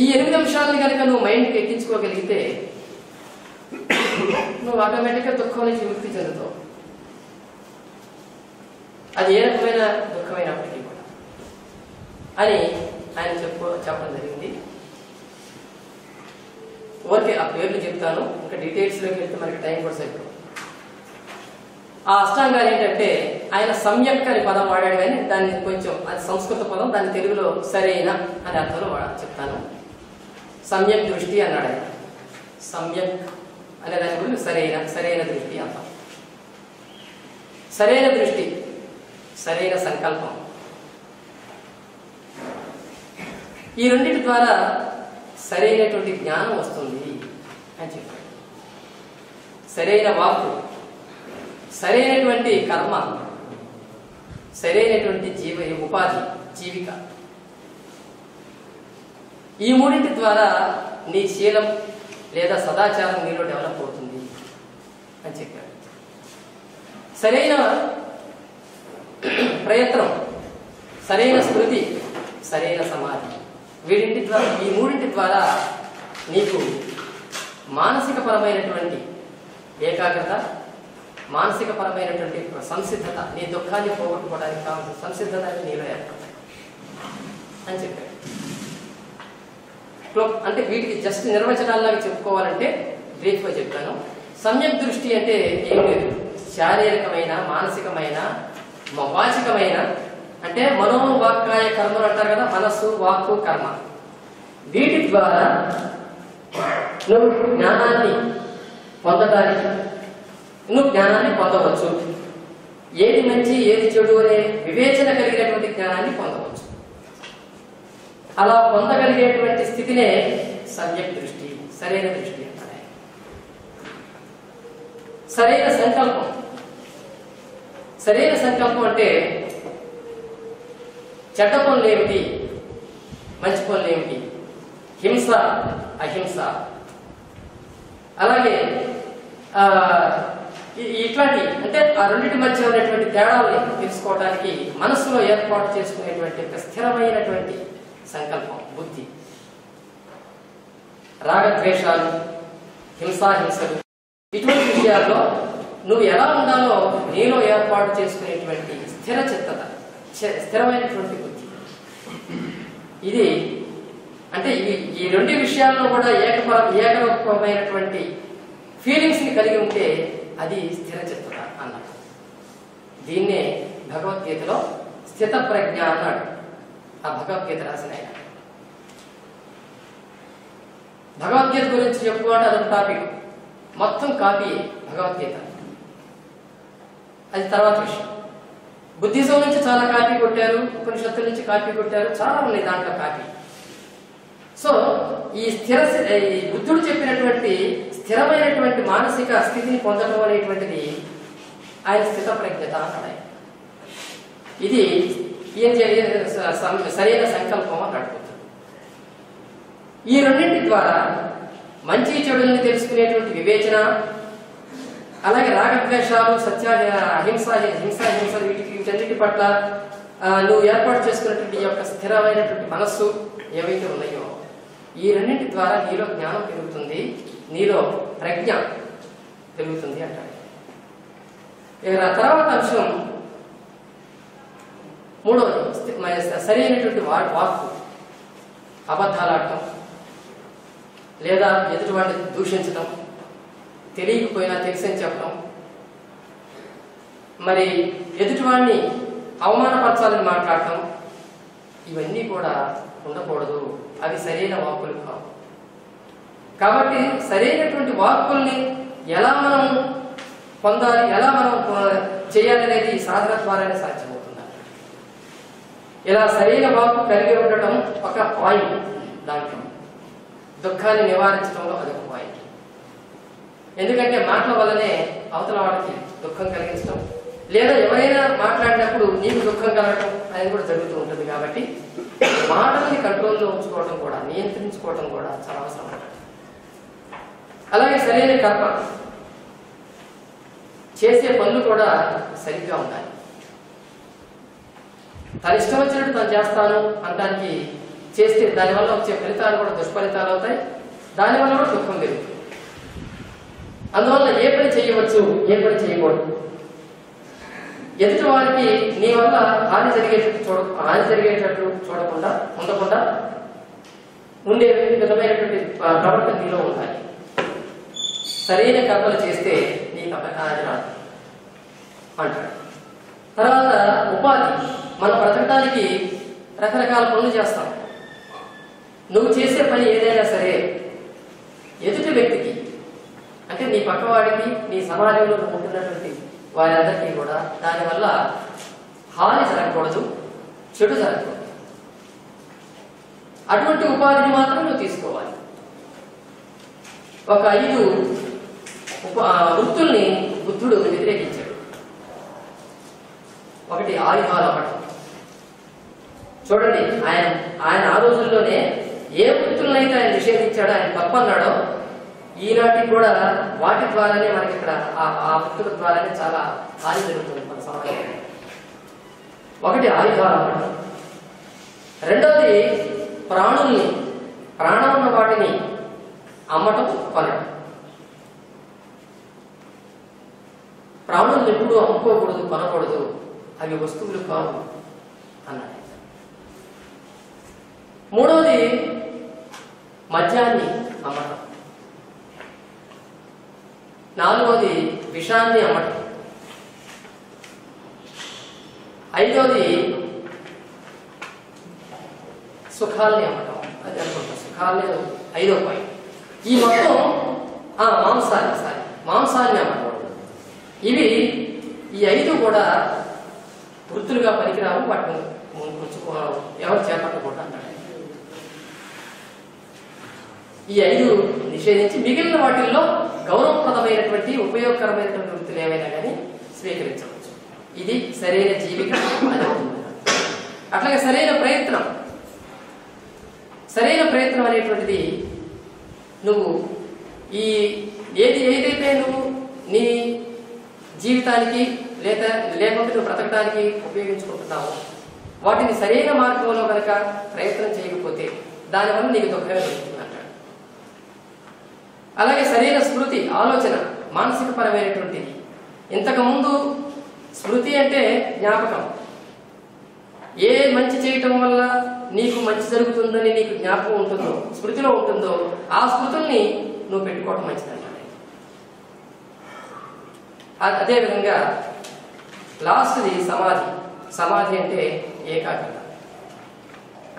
ఈ 8 అంశాలని కనుక నువ్వు మైండ్కి ఎక్కించుకోగలిగితే నువ్వు ఆటోమేటిక్గా దుఃఖం నుంచి విముక్తి చెందుతావు. అది ఏ రకమైన దుఃఖమైనప్పటికీ కూడా అని ఆయన చెప్పడం జరిగింది. ఓకే ఆ పేర్లు చెప్తాను, ఇంకా డీటెయిల్స్లోకి వెళ్తే మనకి టైం కూడా సరిపోదు. ఆ అష్టాంగాలు ఏంటంటే ఆయన సమ్యక్ అని పదం వాడాడు, కానీ దాన్ని కొంచెం అది సంస్కృత పదం, దాన్ని తెలుగులో సరైన అనే అర్థంలో చెప్తాను. సమ్యక్ దృష్టి అన్నాడు ఆయన. సమ్యక్ అనే దాని గురించి సరైన దృష్టి అంటాం. సరైన దృష్టి, సరైన సంకల్పం, ఈ రెండింటి ద్వారా సరైనటువంటి జ్ఞానం వస్తుంది అని చెప్పాడు. సరైన వాక్కు, సరైనటువంటి కర్మ, సరైనటువంటి ఉపాధి, జీవిక, ఈ మూడింటి ద్వారా నీ శీలం లేదా సదాచారం నీలో డెవలప్ అవుతుంది అని చెప్పాడు. సరైన ప్రయత్నం, సరైన స్మృతి, సరైన సమాధి, వీడింటి ద్వారా, ఈ మూడింటి ద్వారా నీకు మానసిక పరమైనటువంటి ఏకాగ్రత, మానసిక పరమైనటువంటి సంసిద్ధత, నీ దుఃఖాన్ని పోగొట్టుకోవడానికి కావాల్సిన సంసిద్ధత నీలో ఏర్పడతాయి అని చెప్పాడు. అంటే వీటికి జస్ట్ నిర్వచనాల్లాగా చెప్పుకోవాలంటే బ్రీఫ్గా చెప్పాను. సమ్యక్ దృష్టి అంటే ఏం లేదు, శారీరకమైన, మానసికమైన, వాచికమైన, అంటే మనోవాక్కాయ కర్మలు అంటారు కదా, మనస్సు, వాక్కు, కర్మ, వీటి ద్వారా నువ్వు జ్ఞానాన్ని పొందడానికి, నువ్వు జ్ఞానాన్ని పొందవచ్చు. ఏది మంచి ఏది చెడు అనే వివేచన కలిగినటువంటి జ్ఞానాన్ని పొందవచ్చు. అలా పొందగలిగేటువంటి స్థితినే సమ్యక్ దృష్టి, సరైన దృష్టి అంటారు. సరైన సంకల్పం, సరైన సంకల్పం అంటే చెడ్డ పనులు ఏమిటి, మంచి పనులు ఏమిటి, హింస, అహింస, అలాగే ఇట్లాంటి, అంటే ఆ రెండింటి మధ్య ఉన్నటువంటి తేడాలని తెలుసుకోవడానికి మనస్సులో ఏర్పాటు చేసుకునేటువంటి ఒక స్థిరమైనటువంటి సంకల్పం, బుద్ధి. రాగద్వేషాలు, హింసాహింసలు, ఇటువంటి విషయాల్లో నువ్వు ఎలా ఉండాలో నీలో ఏర్పాటు చేసుకునేటువంటి స్థిర చిత్తత, స్థిరమైనటువంటి బుద్ధి. ఇది అంటే ఈ రెండు విషయాల్లో కూడా ఏకరూపమైనటువంటి ఫీలింగ్స్ ని కలిగి ఉంటే అది స్థిర చిత్తత అన్నాడు. దీన్నే భగవద్గీతలో స్థిత ప్రజ్ఞ అన్నాడు. ఆ భగవద్గీత రాసిన ఆయన. భగవద్గీత గురించి చెప్పుకోవడం అదొక టాపిక్, మొత్తం కాపీ భగవద్గీత, అది తర్వాత విషయం. బుద్ధిజం నుంచి చాలా కాపీ కొట్టారు, ఉపనిషత్తుల నుంచి కాపీ కొట్టారు, చాలా ఉన్నాయి దాంట్లో కాపీ. సో ఈ బుద్ధుడు చెప్పినటువంటి స్థిరమైనటువంటి మానసిక స్థితిని పొందడం అనేటువంటిది ఆయన స్థిత ప్రజ్ఞత అన్నాడు. ఇది సరైన సంకల్పం అని అడుగుతుంది. ఈ రెండింటి ద్వారా మంచి చెడులను తెలుసుకునేటువంటి వివేచన, అలాగే రాగద్వేషాలు, హింసలు, వీటన్నిటి పట్ల నువ్వు ఏర్పాటు చేసుకున్నటువంటి ఈ యొక్క స్థిరమైనటువంటి మనస్సు ఏవైతే ఉన్నాయో, ఈ రెండింటి ద్వారా నీలో జ్ఞానం పెరుగుతుంది, నీలో ప్రజ్ఞ పెరుగుతుంది అంటాడు. తర్వాత అంశం మూడవది, సరైనటువంటి వాక్కు, అబద్ధాలాడటం లేదా ఎదుటివాడిని దూషించడం, తెలియకపోయినా తెలిసని చెప్పడం, మరి ఎదుటివాడిని అవమానపరచాలని మాట్లాడటం, ఇవన్నీ కూడా ఉండకూడదు. అవి సరైన వాక్కులు కావు. కాబట్టి సరైనటువంటి వాక్కుల్ని ఎలా మనం పొందాలి, ఎలా మనం చేయాలనేది సాధన ద్వారానే సాధ్యమవుతుంది. ఇలా సరైన వాక్కు కలిగి ఉండటం ఒక పాయింట్. దాంట్లో దుఃఖాన్ని నివారించడంలో అదొక పాయింట్. ఎందుకంటే మాటల వల్లనే అవతల వాడికి దుఃఖం కలిగించడం, లేదా ఎవరైనా మాట్లాడినప్పుడు నీకు దుఃఖం కలగడం అనేది కూడా జరుగుతూ ఉంటుంది. కాబట్టి మాటల్ని కంట్రోల్లో ఉంచుకోవడం కూడా, నియంత్రించుకోవడం కూడా చాలా అవసరం అంటారు. అలాగే సరైన కర్మ, చేసే పనులు కూడా సరిగ్గా ఉండాలి. తన ఇష్టం వచ్చినట్టు తను చేస్తాను అనడానికి చేస్తే దానివల్ల వచ్చే ఫలితాలు కూడా దుష్ఫలితాలు అవుతాయి, దానివల్ల కూడా దుఃఖం పెరుగుతుంది. అందువల్ల ఏ పని చేయవచ్చు, ఏ పని చేయకూడదు, ఎదుటి వారికి నీ వల్ల హాని జరిగేటట్టు చూడకుండా ఉండకుండా ఉండే విధమైనటువంటి ప్రవర్తన నీలో ఉండాలి. సరైన కర్మలు చేస్తే నీకు అపకారం రాదు అంటాడు. తర్వాత ఉపాధి. మనం బ్రతకడానికి రకరకాల పనులు చేస్తాం. నువ్వు చేసే పని ఏదైనా సరే ఎదుటి వ్యక్తికి, అంటే నీ పక్కవాడికి, నీ సమాజంలో ఉంటున్నటువంటి వారందరికీ కూడా దానివల్ల హాని జరగకూడదు, చెడు జరగకూడదు. అటువంటి ఉపాధిని మాత్రం నువ్వు తీసుకోవాలి. ఒక 5 వృత్తుల్ని బుద్ధుడు వ్యతిరేకించాడు. ఒకటి ఆయుధాలు అమ్మటం. చూడండి, ఆయన ఆ రోజుల్లోనే ఏ వృత్తులనైతే ఆయన నిషేధించాడో, ఆయన తప్పన్నాడో, ఈనాటికి కూడా వాటి ద్వారానే మనకి ఇక్కడ ఆ వృత్తుల ద్వారానే చాలా హాని జరుగుతుంది మన సమాజంలో. ఒకటి ఆయుధాలు అమ్మటం. రెండవది ప్రాణుల్ని, ప్రాణం ఉన్న వాటిని అమ్మటం, కొనడం. ప్రాణుల్ని ఎప్పుడూ అమ్ముకోకూడదు, కొనకూడదు, అవి వస్తువులు కావు అన్నాడు. మూడవది మద్యాన్ని అమ్మటం. నాలుగవది విషాన్ని అమ్మటం. ఐదవది సుఖాల్ని అమ్మటం. అది అనుకుంటా, సుఖాల్ని 5వ పాయింట్. ఈ మొత్తం మాంసాన్ని అమ్మటం. ఇవి ఈ 5 కూడా వృత్తులుగా పనికిరావు, వాటిని ఎవరు చేపట్టకూడదు అన్నాడు. ఈ 5 నిషేధించి మిగిలిన వాటిల్లో గౌరవప్రదమైనటువంటి ఉపయోగకరమైనటువంటి వృత్తులు ఏమైనా కానీ స్వీకరించవచ్చు. ఇది సరైన జీవిక అని అవుతుంది. అట్లాగే సరైన ప్రయత్నం అనేటువంటిది నువ్వు ఏదైతే నువ్వు నీ జీవితానికి లేకుంటే నువ్వు బ్రతకడానికి ఉపయోగించుకుంటున్నావు, వాటిని సరైన మార్గంలో కనుక ప్రయత్నం చేయకపోతే దానివల్ల నీకు దుఃఖమే జరుగుతుంది అంటాడు. అలాగే సరైన స్మృతి, ఆలోచన, మానసిక పరమైనటువంటిది. ఇంతకుముందు స్మృతి అంటే జ్ఞాపకం. ఏ మంచి చేయటం వల్ల నీకు మంచి జరుగుతుందని నీకు జ్ఞాపకం ఉంటుందో, స్మృతిలో ఉంటుందో, ఆ స్మృతుల్ని నువ్వు పెట్టుకోవడం మంచిదన్నమాట. అదేవిధంగా లాస్ట్ది సమాధి. సమాధి అంటే ఏకాగ్రత.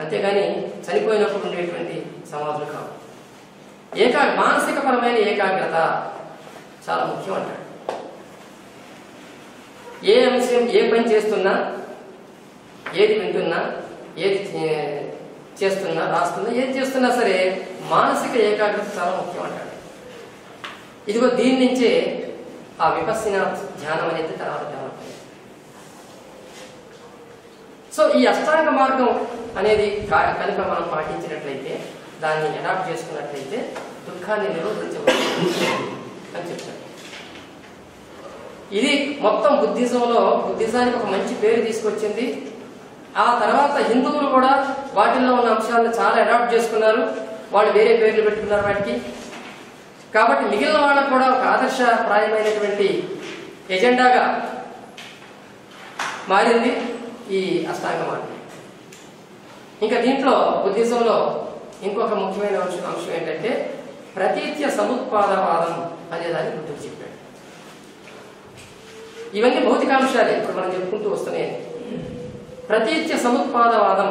అంతేగాని చనిపోయినప్పుడు ఉండేటువంటి సమాధులు కావు. మానసిక పరమైన ఏకాగ్రత చాలా ముఖ్యం అంటాడు. ఏ అంశం, ఏ పని చేస్తున్నా, ఏది వింటున్నా, ఏది చేస్తున్నా, రాస్తున్నా, ఏది చేస్తున్నా సరే మానసిక ఏకాగ్రత చాలా ముఖ్యం అంటాడు. ఇదిగో దీని నుంచే ఆ విపస్సన ధ్యానం అనేది తర్వాత ధ్యానం. సో ఈ అష్టాంగ మార్గం అనేది కనుక మనం పాటించినట్లయితే, దాన్ని అడాప్ట్ చేసుకున్నట్లయితే దుఃఖాన్ని నిరోధించవచ్చు అని చెప్తారు. ఇది మొత్తం బుద్ధిజానికి ఒక మంచి పేరు తీసుకొచ్చింది. ఆ తర్వాత హిందువులు కూడా వాటిల్లో ఉన్న అంశాలను చాలా అడాప్ట్ చేసుకున్నారు. వాళ్ళు వేరే పేర్లు పెట్టుకున్నారు వాటికి. కాబట్టి మిగిలిన వాళ్ళకు కూడా ఒక ఆదర్శప్రాయమైనటువంటి ఎజెండాగా మారింది ఈ అష్టాంగ మార్గం. ఇంకా దీంట్లో బుద్ధిజంలో ఇంకొక ముఖ్యమైన అంశం ఏంటంటే ప్రతీత్య సముత్పాదవాదం అనేదాన్ని గుర్తుకు చెప్పాడు. ఇవన్నీ భౌతికాంశాలే ఇప్పుడు మనం చెప్పుకుంటూ వస్తున్నాయి. ప్రతీత్య సముత్పాదవాదం,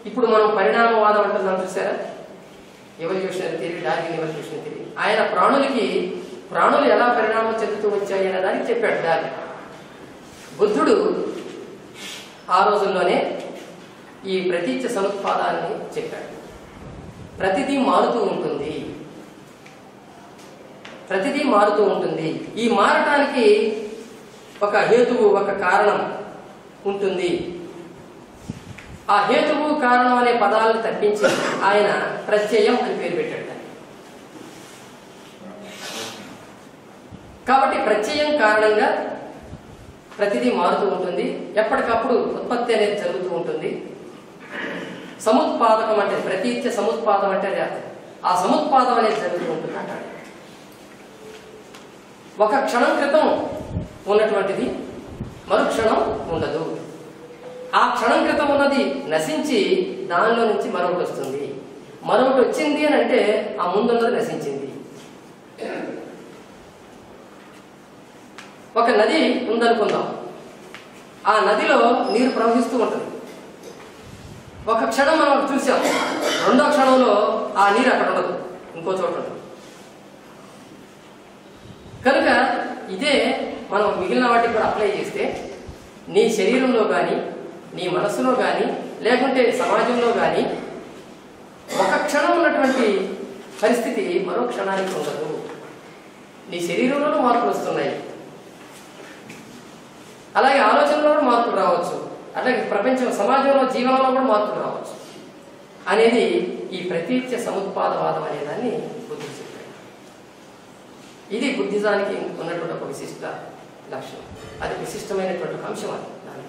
ఇప్పుడు మనం పరిణామవాదం అంటున్నాం చూసారా, evolutionary theory, Darwin evolutionary theory. ఆయన ప్రాణులు ఎలా పరిణామం చెందుతూ వచ్చాయి అనే దానికి చెప్పాడు డార్విన్. బుద్ధుడు ఆ రోజుల్లోనే ఈ ప్రతీత్య సముత్పాదాన్ని చెప్పాడు. ప్రతిదీ మారుతూ ఉంటుంది. ఈ మారటానికి ఒక హేతువు, ఒక కారణం ఉంటుంది. ఆ హేతువు, కారణం అనే పదాలను తప్పించి ఆయన ప్రత్యయం అని పేరు పెట్టాడు దాన్ని. కాబట్టి ప్రత్యయం కారణంగా ప్రతిదీ మారుతూ ఉంటుంది. ఎప్పటికప్పుడు ఉత్పత్తి అనేది జరుగుతూ ఉంటుంది. సముత్పాదకం అంటే ప్రతీత్య సముత్పాదం అంటే ఆ సముత్పాదం అనేది జరుగుతూ ఉంటుంది అంటాడు. ఒక క్షణం క్రితం ఉన్నటువంటిది మరుక్షణం ఉండదు. ఆ క్షణం క్రితం ఉన్నది నశించి దానిలో నుంచి మరొకటి వస్తుంది. మరొకటి వచ్చింది అని అంటే ఆ ముందున్నది నశించింది. ఒక నది ఉందనుకుందాం, ఆ నదిలో నీరు ప్రవహిస్తూ ఉంటుంది. ఒక క్షణం మనం చూసాం, రెండో క్షణంలో ఆ నీరు అక్కడ ఉండదు, ఇంకో చోట ఉంటుంది. కనుక ఇదే మనం మిగిలిన వాటికి కూడా అప్లై చేస్తే నీ శరీరంలో కానీ, నీ మనసులో కానీ, లేకుంటే సమాజంలో కానీ ఒక క్షణం ఉన్నటువంటి పరిస్థితి మరో క్షణానికి ఉండదు. నీ శరీరంలోనూ మార్పులు వస్తున్నాయి, అలాగే ఆలోచనలో కూడా మార్పులు రావచ్చు, అలాగే ప్రపంచం సమాజంలో జీవనంలో కూడా మార్పులు రావచ్చు అనేది ఈ ప్రతీత్య సముత్పాదవాదం అనే దాన్ని బుద్ధి చెప్పాడు. ఇది బుద్ధిజానికి ఉన్నటువంటి ఒక విశిష్ట లక్షణం, అది విశిష్టమైనటువంటి ఒక అంశం. అది దాని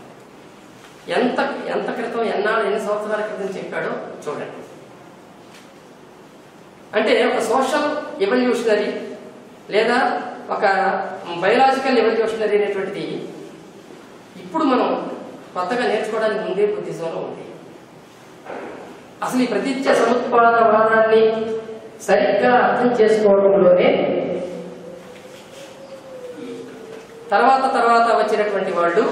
ఎంత క్రితం ఎన్ని సంవత్సరాల క్రితం చెప్పాడో చూడండి. అంటే ఒక సోషల్ ఎవల్యూషనరీ లేదా ఒక బయలాజికల్ ఎవల్యూషనరీ అనేటువంటిది ఇప్పుడు మనం కొత్తగా నేర్చుకోవడానికి ముందే బుద్ధిజంలో ఉంది. అసలు ఈ ప్రతీత్య సముత్పాదవాదాన్ని సరిగ్గా అర్థం చేసుకోవడంలోనే తర్వాత వచ్చినటువంటి వాళ్ళు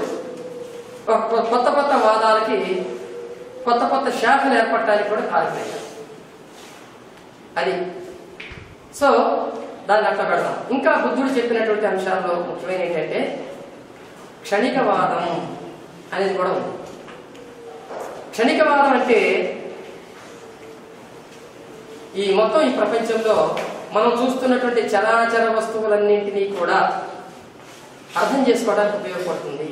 కొత్త వాదాలకి కొత్త శాఖలు ఏర్పడటానికి కూడా కారణమయ్యారు. అది సో దాన్ని అట్లా పెడదాం. ఇంకా బుద్ధుడు చెప్పినటువంటి అంశాల్లో ముఖ్యమైన ఏంటంటే క్షణికవాదం అనేది కూడా ఉంది. క్షణికవాదం అంటే ఈ మొత్తం ఈ ప్రపంచంలో మనం చూస్తున్నటువంటి చరాచర వస్తువులన్నింటినీ కూడా అర్థం చేసుకోవడానికి ఉపయోగపడుతుంది.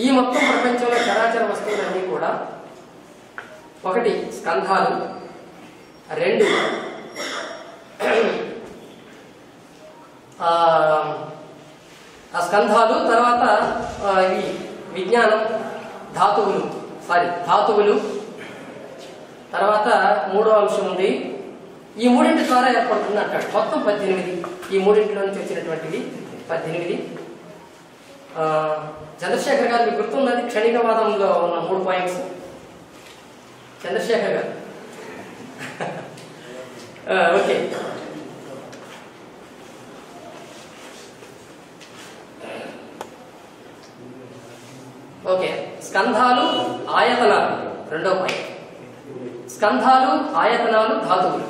ఈ మొత్తం ప్రపంచంలో చరాచర వస్తువులన్నీ కూడా ఒకటి స్కంధాలు, రెండు ఆ స్కంధాలు, తర్వాత ఇవి విజ్ఞానం, ధాతువులు, తర్వాత మూడో అంశం ఉంది. ఈ మూడింటి ద్వారా ఏర్పడుతుంది అంటాడు. మొత్తం 18. ఈ మూడింటిలో నుంచి వచ్చినటువంటివి 18. చంద్రశేఖర్ గారు మీకు గుర్తున్నది క్షణికవాదంలో ఉన్న 3 పాయింట్స్. చంద్రశేఖర్ గారు ఓకే. ఓకే, స్కంధాలు, ఆయతనాలు రెండో పాయింట్. స్కంధాలు, ఆయతనాలు, ధాతువులు.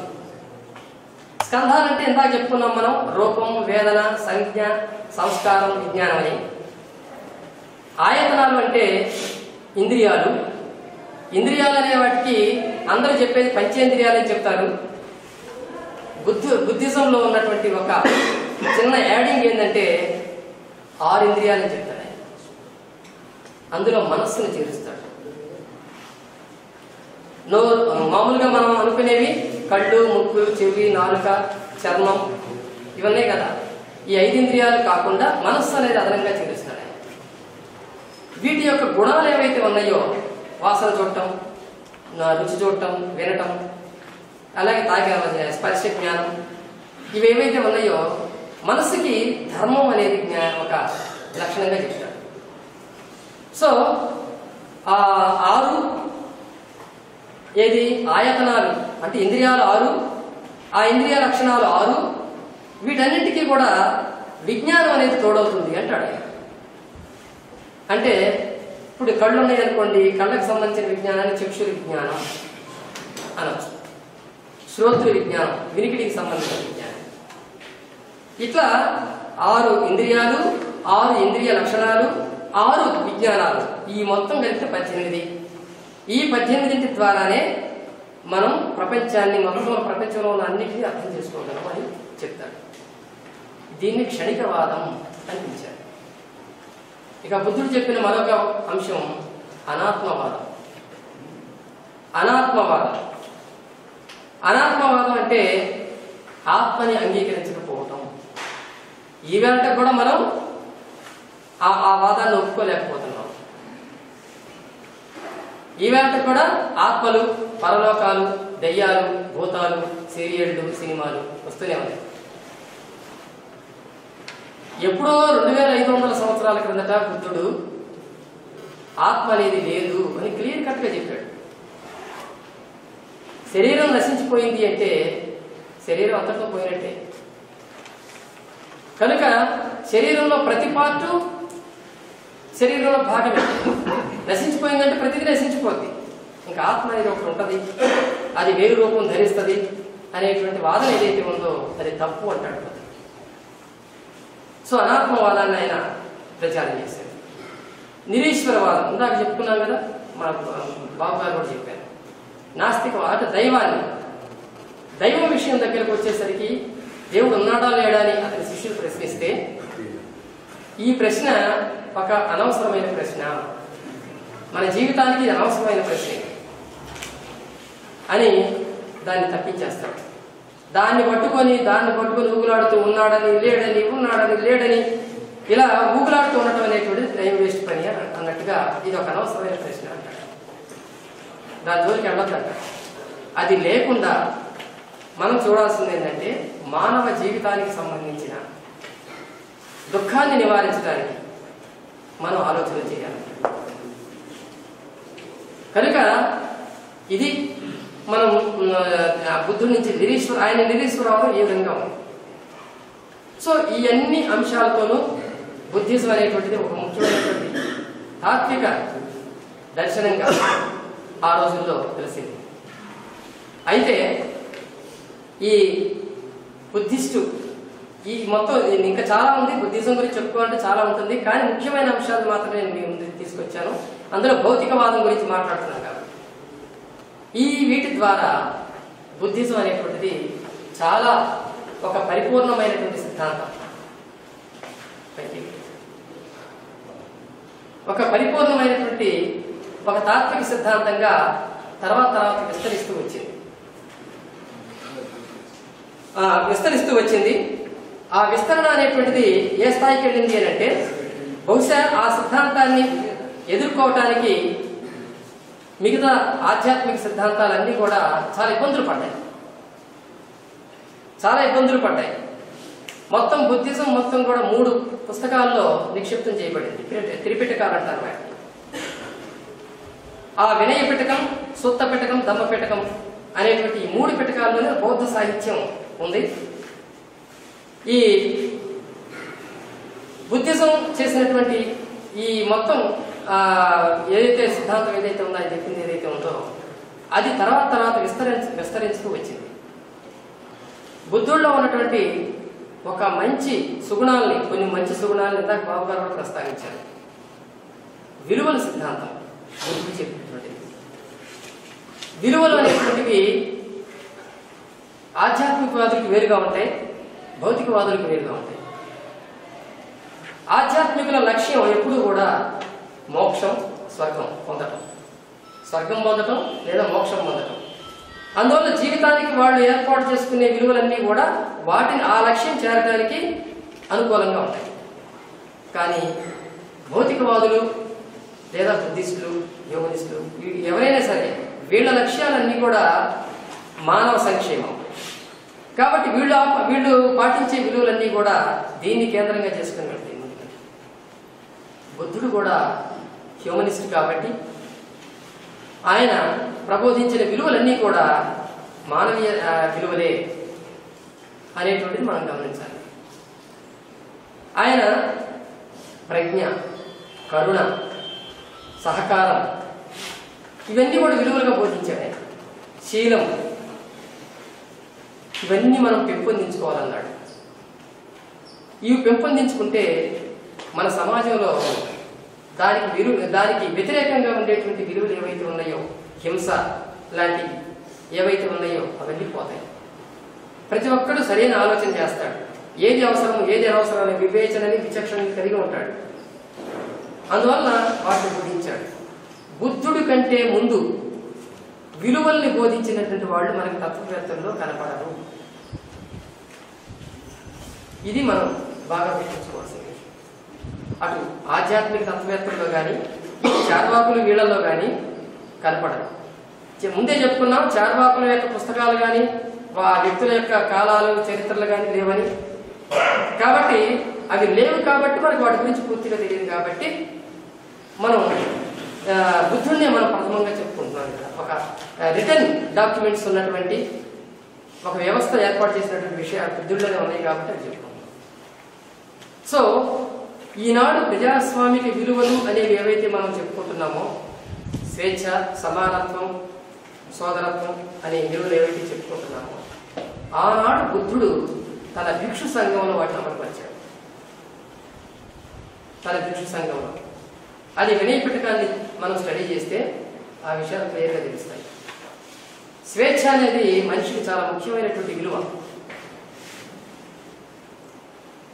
స్కంధాలు అంటే ఇందాక చెప్పుకున్నాం మనం, రూపం, వేదన, సంజ్ఞ, సంస్కారం, విజ్ఞానం అని. ఆయతనాలు అంటే ఇంద్రియాలు. ఇంద్రియాలు అనే వాటికి అందరూ చెప్పేది పంచేంద్రియాలని చెప్తారు. బుద్ధిజంలో ఉన్నటువంటి ఒక చిన్న యాడింగ్ ఏంటంటే 6 ఇంద్రియాలని చెప్తాడు. అందులో మనస్సును చేరుస్తాడు. మామూలుగా మనం అనుకునేవి కళ్ళు, ముక్కు, చెవి, నాలుక, చర్మం ఇవన్నీ కదా. ఈ 5 ఇంద్రియాలు కాకుండా మనస్సు అనేది అదనంగా చేరుస్తాడు. వీటి యొక్క గుణాలు ఏవైతే ఉన్నాయో, వాసన చూడటం, రుచి చూడటం, వినటం, అలాగే స్పర్శ జ్ఞానం, ఇవేవైతే ఉన్నాయో మనస్సుకి ధర్మం అనేది ఒక లక్షణంగా చెప్తాడు. సో ఆ 6 ఏది ఆయతనాలు అంటే ఇంద్రియాలు 6, ఆ ఇంద్రియ లక్షణాలు 6, వీటన్నింటికీ కూడా విజ్ఞానం అనేది తోడవుతుంది అంటాడు. అంటే ఇప్పుడు కళ్ళు ఉన్నాయి అనుకోండి, కళ్ళకు సంబంధించిన విజ్ఞానాన్ని చక్షు విజ్ఞానం అనొచ్చు, శ్రోత్రు విజ్ఞానం వినికిడికి సంబంధించిన విజ్ఞానం. ఇట్లా 6 ఇంద్రియాలు, 6 ఇంద్రియ లక్షణాలు, 6 విజ్ఞానాలు, ఈ మొత్తం కలిపితే 18. ఈ 18 ద్వారానే మనం ప్రపంచాన్ని, మొత్తం ప్రపంచంలో ఉన్న అన్నిటినీ అర్థం చేసుకోగలం అని చెప్తాడు. దీన్ని క్షణికవాదం అని పిలిచాడు. ఇక బుద్ధుడు చెప్పిన మరొక అంశం అనాత్మవాదం. అనాత్మవాదం అంటే ఆత్మని అంగీకరించకపోవటం. ఈవేళ కూడా మనం ఆ వాదాన్ని ఒప్పుకోలేకపోతున్నాం. ఈవేళ కూడా ఆత్మలు, పరలోకాలు, దయ్యాలు, భూతాలు, సీరియళ్ళు, సినిమాలు వస్తూనే ఉన్నాయి. ఎప్పుడో 2500 సంవత్సరాల క్రిందట బుద్ధుడు ఆత్మ అనేది లేదు అని క్లియర్ కట్ గా చెప్పాడు. శరీరం నశించిపోయింది అంటే శరీరం అంతటితో పోయినట్టే. కనుక శరీరంలో ప్రతి పార్టు శరీరంలో భాగమే. నశించిపోయిందంటే ప్రతిదీ నశించిపోద్ది. ఇంకా ఆత్మ అనేది ఒకటి ఉంటుంది, అది వేరు రూపం ధరిస్తుంది అనేటువంటి వాదన ఏదైతే ఉందో అది తప్పు అంటాడు. సో అనాత్మవాదాన్ని ఆయన ప్రచారం చేశారు. నిరీశ్వరవాదం ఇందాక చెప్పుకున్నాం కదా, మా బాబు గారు కూడా చెప్పారు. నాస్తికవాదం అంటే దైవాన్ని, దైవం విషయం దగ్గరకు వచ్చేసరికి దేవుడు ఉన్నాడా లేడా అని అతని శిష్యులు ప్రశ్నిస్తే ఈ ప్రశ్న ఒక అనవసరమైన ప్రశ్న, మన జీవితానికి ఇది అనవసరమైన ప్రశ్న అని దాన్ని తప్పించేస్తాడు. దాన్ని పట్టుకొని ఊగులాడుతూ ఉన్నాడని లేడని ఇలా ఊగులాడుతూ ఉండటం అనేటువంటిది టైం వేస్ట్ పని అన్నట్టుగా ఇది ఒక అనవసరమైన ప్రశ్న అంటాడు. దాని జోలికి వెళ్ళొద్దంట. అది లేకుండా మనం చూడాల్సింది ఏంటంటే మానవ జీవితానికి సంబంధించిన దుఃఖాన్ని నివారించడానికి మనం ఆలోచన చేయాలి. కనుక ఇది మనం బుద్ధుడి నుంచి ఆయన నిరీశ్వరవాదం ఏ విధంగా ఉంది. సో ఈ అన్ని అంశాలతోనూ బుద్ధిజం అనేటువంటిది ఒక ముఖ్యమైనటువంటి తాత్విక దర్శనంగా ఆ రోజుల్లో తెలిసింది. అయితే ఈ బుద్ధిస్టు ఈ మొత్తం ఇంకా చాలా ఉంది, బుద్ధిజం గురించి చెప్పుకోవాలంటే చాలా ఉంటుంది, కానీ ముఖ్యమైన అంశాలు మాత్రమే నేను మీ ముందు తీసుకొచ్చాను. అందులో భౌతికవాదం గురించి మాట్లాడుతున్నాను కాబట్టి ఈ వీటి ద్వారా బుద్ధిజం అనేటువంటిది చాలా ఒక పరిపూర్ణమైనటువంటి సిద్ధాంతం, ఒక పరిపూర్ణమైనటువంటి ఒక తాత్విక సిద్ధాంతంగా తర్వాత విస్తరిస్తూ వచ్చింది. ఆ విస్తరణ అనేటువంటిది ఏ స్థాయికి వెళ్ళింది అని అంటే బహుశా ఆ సిద్ధాంతాన్ని ఎదుర్కోవటానికి మిగతా ఆధ్యాత్మిక సిద్ధాంతాలన్నీ కూడా చాలా ఇబ్బందులు పడ్డాయి. మొత్తం బుద్ధిజం మొత్తం కూడా 3 పుస్తకాల్లో నిక్షిప్తం చేయబడింది. త్రిపిటకాలు అంటారు వాటిని. ఆ వినయ పిటకం, సూత్త పిటకం, దమ్మ పిటకం అనేటువంటి ఈ 3 పిటకాల్లోనే బౌద్ధ సాహిత్యం ఉంది. ఈ బుద్ధిజం చేసినటువంటి ఈ మొత్తం ఏదైతే సిద్ధాంతం ఏదైతే ఉందో ఆయన చెప్పింది ఏదైతే ఉందో అది తర్వాత విస్తరిస్తూ వచ్చింది. బుద్ధుల్లో ఉన్నటువంటి ఒక మంచి సుగుణాలని, కొన్ని మంచి సుగుణాలను ఇందాక బాబు గారు కూడా ప్రస్తావించారు. విలువల సిద్ధాంతం బుద్ధుడు చెప్పినటువంటిది. విలువలు అనేటువంటివి ఆధ్యాత్మికవాదులకు వేరుగా ఉంటాయి, భౌతికవాదులకు వేరుగా ఉంటాయి. ఆధ్యాత్మికుల లక్ష్యం ఎప్పుడూ కూడా మోక్షం, స్వర్గం పొందటం లేదా మోక్షం పొందటం. అందువల్ల జీవితానికి వాళ్ళు ఏర్పాటు చేసుకునే విలువలన్నీ కూడా వాటిని ఆ లక్ష్యం చేరడానికి అనుకూలంగా ఉంటాయి. కానీ భౌతికవాదులు లేదా బుద్ధిస్టులు, యోగనిస్టులు ఎవరైనా సరే వీళ్ళ లక్ష్యాలన్నీ కూడా మానవ సంక్షేమం. కాబట్టి వీళ్ళు పాటించే విలువలన్నీ కూడా దీన్ని కేంద్రంగా చేసుకుని వెళ్తాయి. బుద్ధుడు కూడా హ్యూమనిస్ట్ కాబట్టి ఆయన ప్రబోధించిన విలువలన్నీ కూడా మానవీయ విలువలే అనేటువంటిది మనం గమనించాలి. ఆయన ప్రజ్ఞ, కరుణ, సహకారం ఇవన్నీ కూడా విలువలుగా బోధించాడు. శీలం ఇవన్నీ మనం పెంపొందించుకోవాలన్నాడు. ఇవి పెంపొందించుకుంటే మన సమాజంలో దానికి వ్యతిరేకంగా ఉండేటువంటి విలువలు ఏవైతే ఉన్నాయో, హింస లాంటివి ఏవైతే ఉన్నాయో అవన్నీ పోతాయి. ప్రతి ఒక్కడు సరైన ఆలోచన చేస్తాడు. ఏది అవసరం ఏది అనవసరం అనే వివేచనని, విచక్షణని కలిగి ఉంటాడు. అందువల్ల వాటిని బోధించాడు. బుద్ధుడి కంటే ముందు విలువల్ని బోధించినటువంటి వాళ్ళు మనకి తత్వవేత్తల్లో కనపడరు. ఇది మనం బాగా గుర్తుంచుకోవాల్సింది. అటు ఆధ్యాత్మిక తత్వవేత్తల్లో కానీ చార్వాకులు వీళ్ళల్లో కానీ కనపడరు. ముందే చెప్పుకున్నాం, చార్వాకుల యొక్క పుస్తకాలు కానీ ఆ వ్యక్తుల యొక్క కాలాలు, చరిత్రలు కానీ లేవని. కాబట్టి అవి లేవు కాబట్టి మనకు వాటి గురించి పూర్తిగా తెలియదు. కాబట్టి మనం బుద్ధుడిని మనం ప్రథమంగా చెప్పుకుంటున్నాం కదా. ఒక రిటర్న్ డాక్యుమెంట్స్ ఉన్నటువంటి ఒక వ్యవస్థ ఏర్పాటు చేసినటువంటి విషయాలు బుద్ధుడిలోనే ఉన్నాయి కాబట్టి అది చెప్పుకుంటున్నాం. సో ఈనాడు ప్రజాస్వామిక విలువలు అనేవి ఏవైతే మనం చెప్పుకుంటున్నామో, స్వేచ్ఛ, సమానత్వం, సోదరత్వం అనే విలువలు ఏవైతే చెప్పుకుంటున్నామో, ఆనాడు బుద్ధుడు తన భిక్షు సంఘంలో వాటిని అమలుపరిచాడు. తన భిక్షు సంఘంలో అది వినయ పిటకాన్ని మనం స్టడీ చేస్తే ఆ విషయాలు క్లియర్గా తెలుస్తాయి. స్వేచ్ఛ అనేది మనిషికి చాలా ముఖ్యమైనటువంటి విలువ.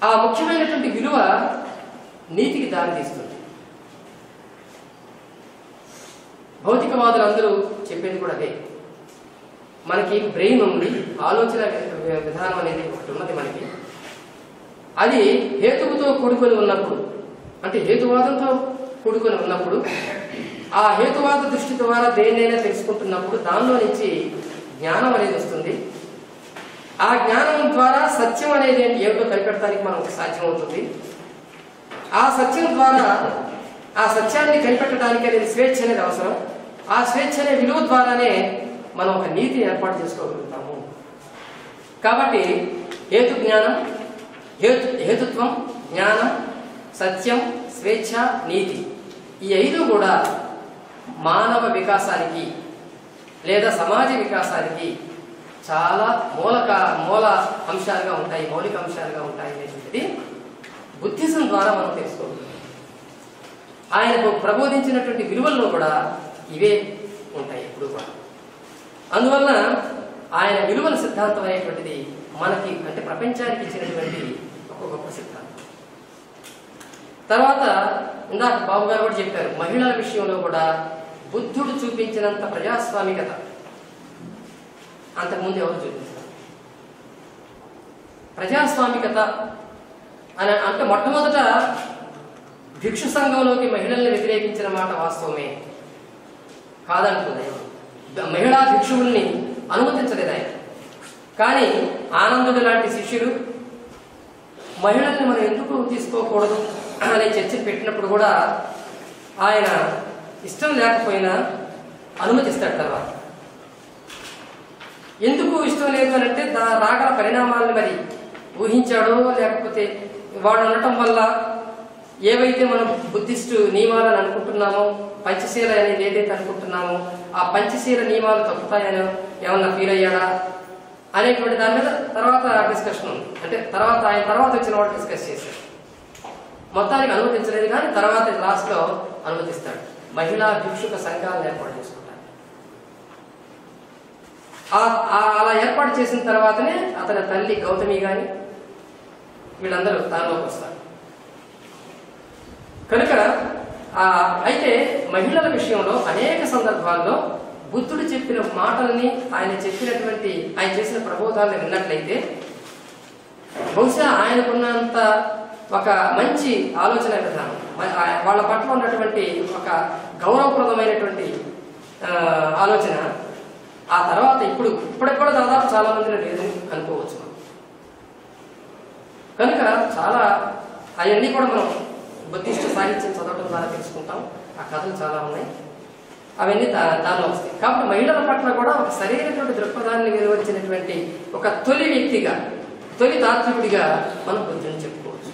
ఆ ముఖ్యమైనటువంటి విలువ నీతికి దారితీస్తుంది. భౌతికవాదులు అందరూ చెప్పేది కూడా అదే. మనకి బ్రెయిన్ ఉంది, ఆలోచన విధానం అనేది ఒకటి ఉన్నది మనకి. అది హేతువుతో కూడుకొని ఉన్నప్పుడు, అంటే హేతువాదంతో కూడుకొని ఉన్నప్పుడు, ఆ హేతువాద దృష్టి ద్వారా దేన్నైనా తెలుసుకుంటున్నప్పుడు దానిలో నుంచి జ్ఞానం అనేది వస్తుంది. ఆ జ్ఞానం ద్వారా సత్యం అనేది ఏమిటో కనిపెట్టడానికి మనకు సాధ్యమవుతుంది. ఆ సత్యం ద్వారా ఆ సత్యాన్ని కనిపెట్టడానికి అనేది స్వేచ్ఛ అనేది అవసరం. ఆ స్వేచ్ఛ అనే విలువ ద్వారానే మనం ఒక నీతిని ఏర్పాటు చేసుకోగలుగుతాము. కాబట్టి హేతు జ్ఞానం, హేతుత్వం, జ్ఞానం, సత్యం, స్వేచ్ఛ, నీతి, ఈ 5 కూడా మానవ వికాసానికి లేదా సమాజ వికాసానికి చాలా మూల అంశాలుగా ఉంటాయి, మౌలిక అంశాలుగా ఉంటాయి అనేటువంటిది బుద్ధిజం ద్వారా మనం తెలుసుకోగలుగుతాం. ఆయనకు ప్రబోధించినటువంటి విలువల్లో కూడా ఇవే ఉంటాయి ఎప్పుడు కూడా. అందువల్ల ఆయన విలువల సిద్ధాంతం అనేటువంటిది మనకి, అంటే ప్రపంచానికి ఇచ్చినటువంటి ఒక గొప్ప సిద్ధాంతం. తర్వాత ఇందాక బాబు గారు కూడా చెప్పారు, మహిళల విషయంలో కూడా బుద్ధుడు చూపించినంత ప్రజాస్వామికత అంతకుముందు ఎవరు చూపించారు? ప్రజాస్వామికత అని అంటే మొట్టమొదట భిక్షు సంఘంలోకి మహిళల్ని వ్యతిరేకించిన మాట వాస్తవమే కాదంటున్నాయి. మహిళా భిక్షువుల్ని అనుమతించలేదు ఆయన. కానీ ఆనందుడు లాంటి శిష్యులు మహిళల్ని మనం ఎందుకు తీసుకోకూడదు అనే చర్చ పెట్టినప్పుడు కూడా ఆయన ఇష్టం లేకపోయినా అనుమతిస్తాడు. తర్వాత ఎందుకు ఇష్టం లేదు అని అంటే రాగల పరిణామాలను మరి ఊహించాడో, లేకపోతే వాడు అనటం వల్ల ఏవైతే మనం బుద్ధిస్టు నియమాలను అనుకుంటున్నామో, పంచశీల అనేది ఏదైతే అనుకుంటున్నామో ఆ పంచశీల నియమాలు తప్పుతాయనో ఏమన్నా ఫీల్ అయ్యాడా అనేటువంటి దాని మీద తర్వాత డిస్కషన్ ఉంది. అంటే ఆయన తర్వాత వచ్చిన వాడు డిస్కస్ చేశాడు. మొత్తానికి అనుమతించలేదు, కానీ తర్వాత లాస్ట్ లో అనుమతిస్తాడు. మహిళా భిక్షుక సంఘాలను ఏర్పాటు చేసుకుంటారు. అలా ఏర్పాటు చేసిన తర్వాతనే అతని తల్లి గౌతమి గాని వీళ్ళందరూ దానిలోకి వస్తారు. కనుక అయితే మహిళల విషయంలో అనేక సందర్భాల్లో బుద్ధుడు చెప్పిన మాటల్ని, ఆయన చేసిన ప్రబోధాలను విన్నట్లయితే బహుశా ఆయనకున్నంత ఒక మంచి ఆలోచన విధానం, వాళ్ళ పట్ల ఉన్నటువంటి ఒక గౌరవప్రదమైనటువంటి ఆలోచన ఆ తర్వాత ఇప్పటికి కూడా దాదాపు చాలా మందిలో లేదు అనుకోవచ్చు. కనుక చాలా అవన్నీ కూడా మనం బుద్ధిస్ట్ సాహిత్యం చదవడం ద్వారా తెలుసుకుంటాం. ఆ కథలు చాలా ఉన్నాయి, అవన్నీ దానిలో వస్తాయి. కాబట్టి మహిళల పట్ల కూడా ఒక సరైనటువంటి దృక్పథాన్ని వెలువరించినటువంటి ఒక తొలి వ్యక్తిగా, తొలి తాత్వికుడిగా మనం బుద్ధుని చెప్పుకోవచ్చు.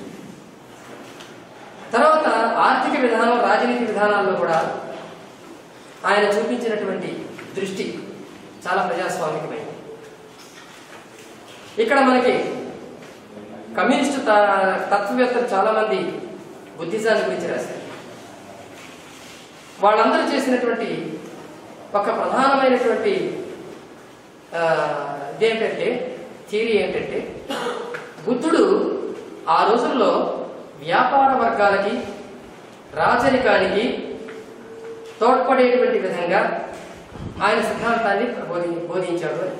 తర్వాత ఆర్థిక విధానం, రాజనీతి విధానాల్లో కూడా ఆయన చూపించినటువంటి దృష్టి చాలా ప్రజాస్వామికమైనది. ఇక్కడ మనకి కమ్యూనిస్టు తత్వవేత్తలు చాలా మంది బుద్ధిజాన్ని గురించి రాశారు. వాళ్ళందరూ చేసినటువంటి ఒక ప్రధానమైనటువంటి ఇదేంటంటే థియరీ ఏంటంటే, బుద్ధుడు ఆ రోజుల్లో వ్యాపార వర్గాలకి, రాజరికానికి తోడ్పడేటువంటి విధంగా ఆయన సిద్ధాంతాన్ని బోధించాడు అని.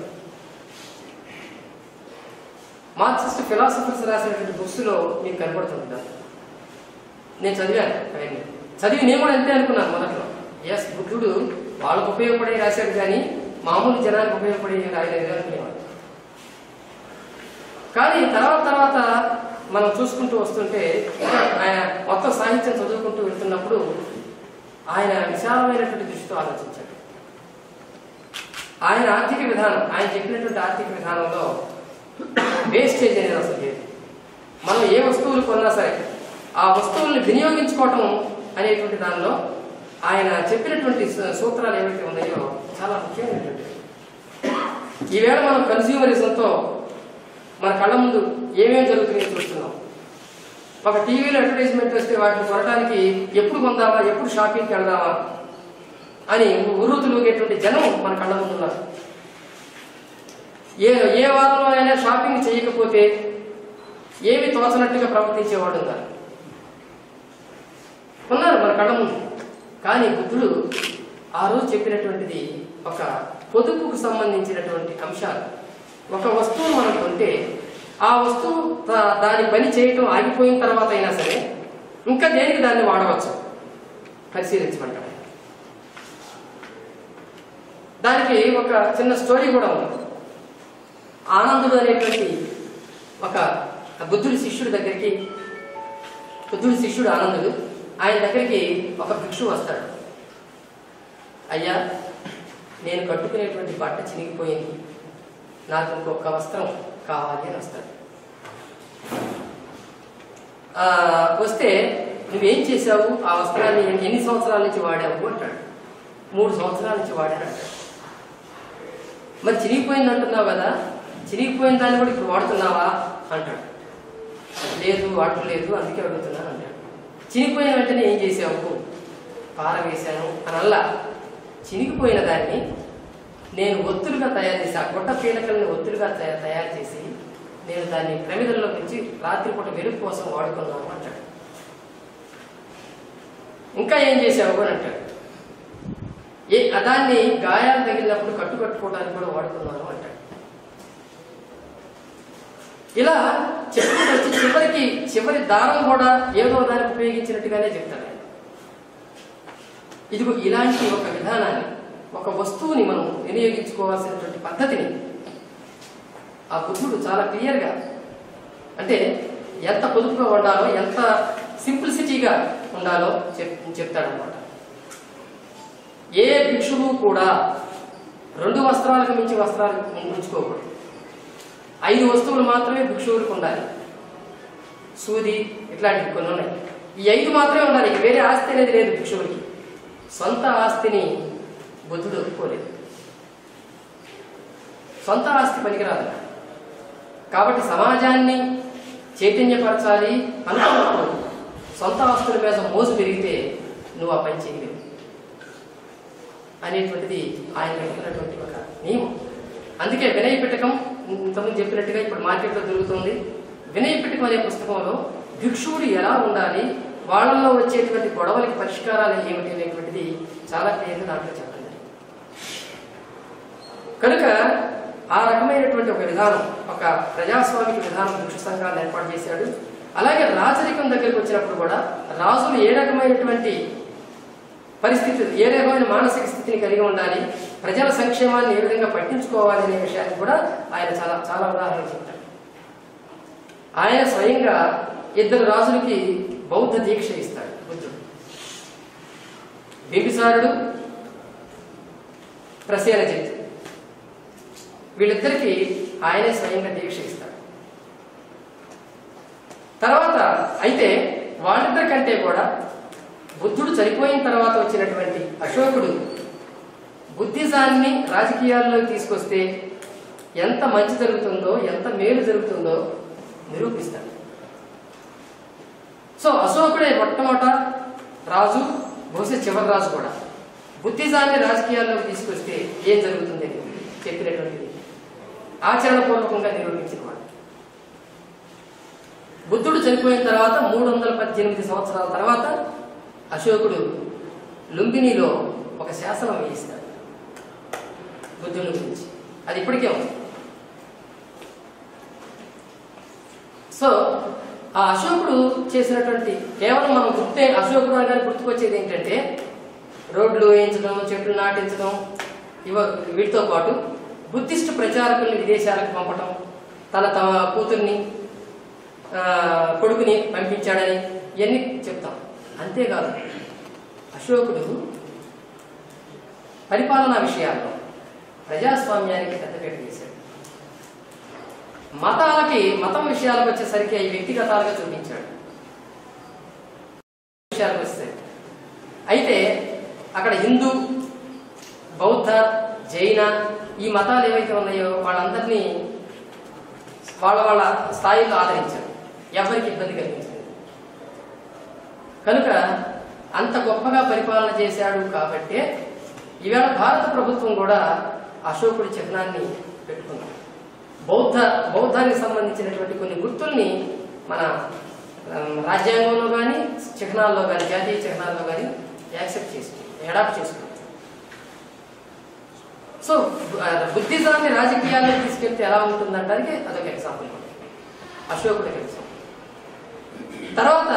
మార్క్సిస్ట్ ఫిలాసఫర్స్ రాసినటువంటి బుక్స్ లో మీకు కనపడుతుంది. నేను చదివాను అవన్నీ. చదివి నేను కూడా అంతే అనుకున్నాను మొదట్లో. ఎస్, బుద్ధుడు వాళ్ళకు ఉపయోగపడే రాశాడు కానీ మామూలు జనానికి ఉపయోగపడే రాయలేదు అనుకునేవాడు. కానీ తర్వాత మనం చూసుకుంటూ వస్తుంటే, ఆయన మొత్తం సాహిత్యం చదువుకుంటూ వెళ్తున్నప్పుడు ఆయన విశాలమైనటువంటి దృష్టితో ఆలోచించాడు. ఆయన ఆర్థిక విధానం, ఆయన చెప్పినటువంటి ఆర్థిక విధానంలో వేస్టేజ్ అనేది అసలు లేదు. మనం ఏ వస్తువులు కొన్నా సరే ఆ వస్తువుల్ని వినియోగించుకోవటం అనేటువంటి దానిలో ఆయన చెప్పినటువంటి సూత్రాలు ఏవైతే ఉన్నాయో చాలా ముఖ్యమైనటువంటి. ఈవేళ మనం కన్స్యూమరిజంతో మన కళ్ళ ముందు ఏమేమి జరుగుతున్నాయో చూస్తున్నాం. ఒక టీవీలో అడ్వర్టైజ్మెంట్ వస్తే వాటిని కొనడానికి ఎప్పుడు కొందామా, ఎప్పుడు షాపింగ్కి వెళ్దామా అని ఉర్రూతులుగేటువంటి జనం మన కళ్ళ ముందు ఉన్నారు. ఏ వారంలో అయినా షాపింగ్ చేయకపోతే ఏమి తోచనట్టుగా ప్రవర్తించేవాడు ఉన్నారు మన కళ్ళ ముందు. కానీ బుద్ధుడు ఆ రోజు చెప్పినటువంటిది ఒక పొదుపుకు సంబంధించినటువంటి అంశాలు. ఒక వస్తువు మనం కొంటే ఆ వస్తువు దాని పని చేయటం ఆగిపోయిన తర్వాత అయినా సరే ఇంకా దేనికి దాన్ని వాడవచ్చు పరిశీలించమంటాడు. దానికి ఒక చిన్న స్టోరీ కూడా ఉంది. ఆనందుడు అనేటువంటి ఒక బుద్ధుడి శిష్యుడు ఆనందుడు, ఆయన దగ్గరికి ఒక భిక్షువు వస్తాడు. అయ్యా, నేను కట్టుకునేటువంటి బట్ట చినిగిపోయింది, నాకు ఇంకొక వస్త్రం కావాలి అని వస్తాడు. వస్తే నువ్వేం చేశావు, ఆ వస్త్రాన్ని ఎన్ని సంవత్సరాల నుంచి వాడావు అంటాడు. 3 సంవత్సరాల నుంచి వాడాను అంటాడు. మరి చినిగిపోయింది అంటున్నావు కదా, చినిగిపోయిన దాన్ని కూడా ఇప్పుడు వాడుతున్నావా అంటాడు. లేదు, వాడలేదు, అందుకే అడుగుతున్నాను అంటాడు. చినిగిపోయిన వెంటనే ఏం చేసావు, పారవేశాను అనల్లా. చినిగిపోయిన దాన్ని నేను ఒత్తులుగా తయారు చేసి, ఆ గుడ్డ పీలకల్ని ఒత్తులుగా తయారు చేసి నేను దాన్ని ప్రమిదల్లో పెంచి రాత్రిపూట వెలుగు కోసం వాడుకున్నాను అంటాడు. ఇంకా ఏం చేసావు అని అంటాడు. దాన్ని గాయాలు తగిలినప్పుడు కట్టుకోవడానికి కూడా వాడుకున్నాను అంటాడు. ఇలా చెప్పుకుంటూ వచ్చి చివరి దారం కూడా ఏదో దానికి ఉపయోగించినట్టుగానే చెప్తాడు. ఇదిగో ఇలాంటి ఒక విధానాన్ని, ఒక వస్తువుని మనం వినియోగించుకోవాల్సినటువంటి పద్ధతిని ఆ బుద్ధుడు చాలా క్లియర్గా, అంటే ఎంత పొదుపుగా ఉండాలో, ఎంత సింప్లిసిటీగా ఉండాలో చెప్తాడనమాట. ఏ భిక్షువు కూడా 2 వస్త్రాలకు మించి వస్త్రాలు ఉంచుకోకూడదు. 5 వస్తువులు మాత్రమే భిక్షువులకు ఉండాలి. సూది ఇట్లాంటివి కొన్ని ఉన్నాయి. ఈ 5 మాత్రమే ఉండాలి. వేరే ఆస్తి అనేది లేదు భిక్షువులకి. సొంత ఆస్తిని బుద్ధుడు ఒప్పుకోలేదు. సొంత ఆస్తి పనికిరాదు. కాబట్టి సమాజాన్ని చైతన్యపరచాలి అనుకున్నప్పుడు సొంత ఆస్తుల మీద మోజు పెరిగితే నువ్వు ఆ పని చేయలేవు అనేటువంటిది ఆయన పెట్టుకున్నటువంటి ఒక నియమం. అందుకే వినయ పిటకం ఇంతకుముందు చెప్పినట్టుగా ఇప్పుడు మార్కెట్లో దొరుకుతుంది. వినయ పిటకం అనే పుస్తకంలో భిక్షువుడు ఎలా ఉండాలి, వాళ్ళల్లో వచ్చేటువంటి గొడవలకి పరిష్కారాలు ఏమిటి అనేటువంటిది చాలా క్లియర్గా దాంట్లో చెప్పండి. కనుక ఆ రకమైనటువంటి ఒక విధానం, ఒక ప్రజాస్వామిక విధానం భిక్షు సంఘాలను ఏర్పాటు చేశాడు. అలాగే రాజరికం దగ్గరికి వచ్చినప్పుడు కూడా రాజులు ఏ రకమైనటువంటి పరిస్థితి, ఏ రకమైన మానసిక స్థితిని కలిగి ఉండాలి, ప్రజల సంక్షేమాన్ని ఏ విధంగా పట్టించుకోవాలి అనే విషయాన్ని కూడా ఆయన చాలా చాలా ఉదాహరణలు చెప్తాడు. ఆయన స్వయంగా 2 రాజులకి బౌద్ధ దీక్ష ఇస్తాడు బుద్ధుడు. బింబిసారుడు, ప్రసేనజిత్, వీళ్ళిద్దరికీ ఆయనే స్వయంగా దీక్ష ఇస్తాడు. తర్వాత అయితే వాళ్ళిద్దరికంటే కూడా బుద్ధుడు చనిపోయిన తర్వాత వచ్చినటువంటి అశోకుడు బుద్ధిజాన్ని రాజకీయాల్లోకి తీసుకొస్తే ఎంత మంచి జరుగుతుందో, ఎంత మేలు జరుగుతుందో నిరూపిస్తాడు. సో అశోకుడే మొట్టమొదట రాజు, బహుశా చివరి రాజు కూడా బుద్ధిజాన్ని రాజకీయాల్లోకి తీసుకొస్తే ఏం జరుగుతుంది చెప్పినటువంటిది ఆచరణపూర్వకంగా నిరూపించినవాడు. బుద్ధుడు చనిపోయిన తర్వాత 318 సంవత్సరాల తర్వాత అశోకుడు లుంబినిలో ఒక శాసనం వేయిస్తాడు బుద్ధుని గురించి. అది ఇప్పటికే ఉంది. సో ఆ అశోకుడు చేసినటువంటి కేవలం మనం అశోకుడు అనగానే గుర్తుకొచ్చేది ఏంటంటే రోడ్లు వేయించడం, చెట్లు నాటించడం, వీటితో పాటు బుద్ధిస్ట్ ప్రచారకుల్ని విదేశాలకు పంపటం, తమ కూతుర్ని కొడుకుని పంపించాడని ఇవన్నీ చెప్తాం. అంతేకాదు అశోకుడు పరిపాలనా విషయాల్లో ప్రజాస్వామ్యానికి పెద్దపీట వేశాడు. మతం విషయాలకు వచ్చేసరికి అవి వ్యక్తిగతాలుగా చూపించాడు. విషయాలకు వస్తే అయితే అక్కడ హిందూ, బౌద్ధ, జైన ఈ మతాలు ఏవైతే ఉన్నాయో వాళ్ళందరినీ వాళ్ళ స్థాయిలో ఆదరించారు. ఎవరికి ఇబ్బంది కలిగించలేదు. కనుక అంత గొప్పగా పరిపాలన చేశాడు కాబట్టే ఈవేళ భారత ప్రభుత్వం కూడా అశోకుడి చిహ్నాన్ని పెట్టుకున్నాం. బౌద్ధానికి సంబంధించినటువంటి కొన్ని గుర్తుల్ని మన రాజ్యాంగంలో కానీ చిహ్నాల్లో కానీ జాతీయ చిహ్నాల్లో కానీ యాక్సెప్ట్ అడాప్ట్ చేసుకున్నాం. సో బుద్ధిజాన్ని రాజకీయాల్లో తీసుకెళ్తే ఎలా ఉంటుందంటానికి అదొక ఎగ్జాంపుల్. అశోకుడికి ఎగ్జాంపుల్. తర్వాత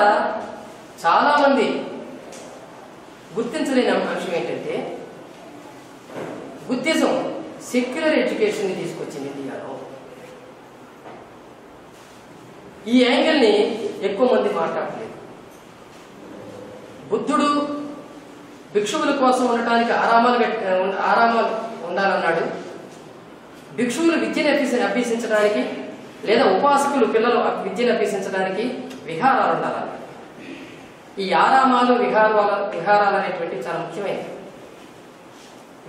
చాలా మంది గుర్తించలేని అంశం ఏంటంటే బుద్ధిజం సెక్యులర్ ఎడ్యుకేషన్ తీసుకొచ్చింది ఇండియాలో. ఈ యాంగిల్ని ఎక్కువ మంది మాట్లాడలేదు. బుద్ధుడు భిక్షువుల కోసం ఉండటానికి ఆరామాలు ఉండాలన్నాడు. భిక్షువులు విద్యను అభ్యసించడానికి లేదా ఉపాసకులు పిల్లలు విద్యను అభ్యసించడానికి విహారాలు ఉండాలన్నాడు. ఈ ఆరామాలు విహారాలు అనేటువంటి చాలా ముఖ్యమైనవి.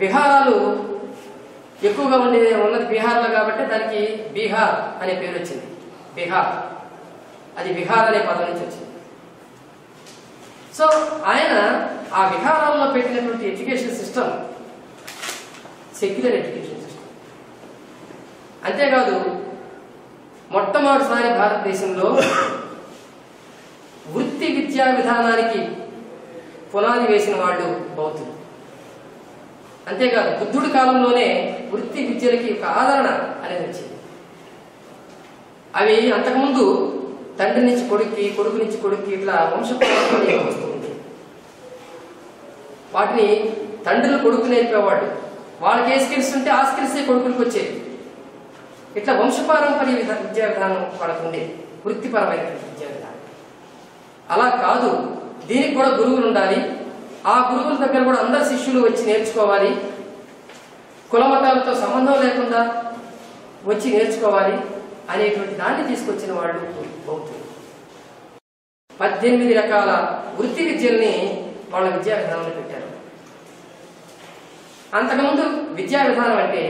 విహారాలు ఎక్కువగా ఉన్నది బీహార్లో కాబట్టి దానికి బీహార్ అనే పేరు వచ్చింది. బీహార్ అది విహార్ అనే పదం నుంచి వచ్చింది. సో ఆయన ఆ విహారాల్లో పెట్టినటువంటి education system secular education system. అంతేకాదు మొట్టమొదటిసారి భారతదేశంలో వృత్తి విద్యా విధానానికి పునాది వేసిన వాళ్ళు బౌద్ధులు. అంతేకాదు బుద్ధుడి కాలంలోనే వృత్తి విద్యలకి ఒక ఆదరణ అనేది వచ్చింది. అవి అంతకుముందు తండ్రి నుంచి కొడుక్కి, కొడుకు నుంచి కొడుక్కి ఇట్లా వంశపారంపర్యంగా వస్తుంది. వాటిని తండ్రులు కొడుకు నేర్పేవాడు. వాళ్ళకి ఏ స్కిల్స్ ఉంటే ఆ స్కిల్సే కొడుకులకు వచ్చేది. ఇట్లా వంశపారంపర్య విద్యా విధానం వాళ్ళకు ఉండేది, వృత్తిపరమైన విద్యా విధానం. అలా కాదు, దీనికి కూడా గురువులు ఉండాలి. ఆ గురువుల దగ్గర కూడా అందరు శిష్యులు వచ్చి నేర్చుకోవాలి. కులమతాలతో సంబంధం లేకుండా వచ్చి నేర్చుకోవాలి అనేటువంటి దాన్ని తీసుకొచ్చిన వాళ్ళు బౌద్ధులు. 18 రకాల వృత్తి విద్యల్ని వాళ్ళ విద్యా విధానంలో పెట్టారు. అంతకుముందు విద్యా విధానం అంటే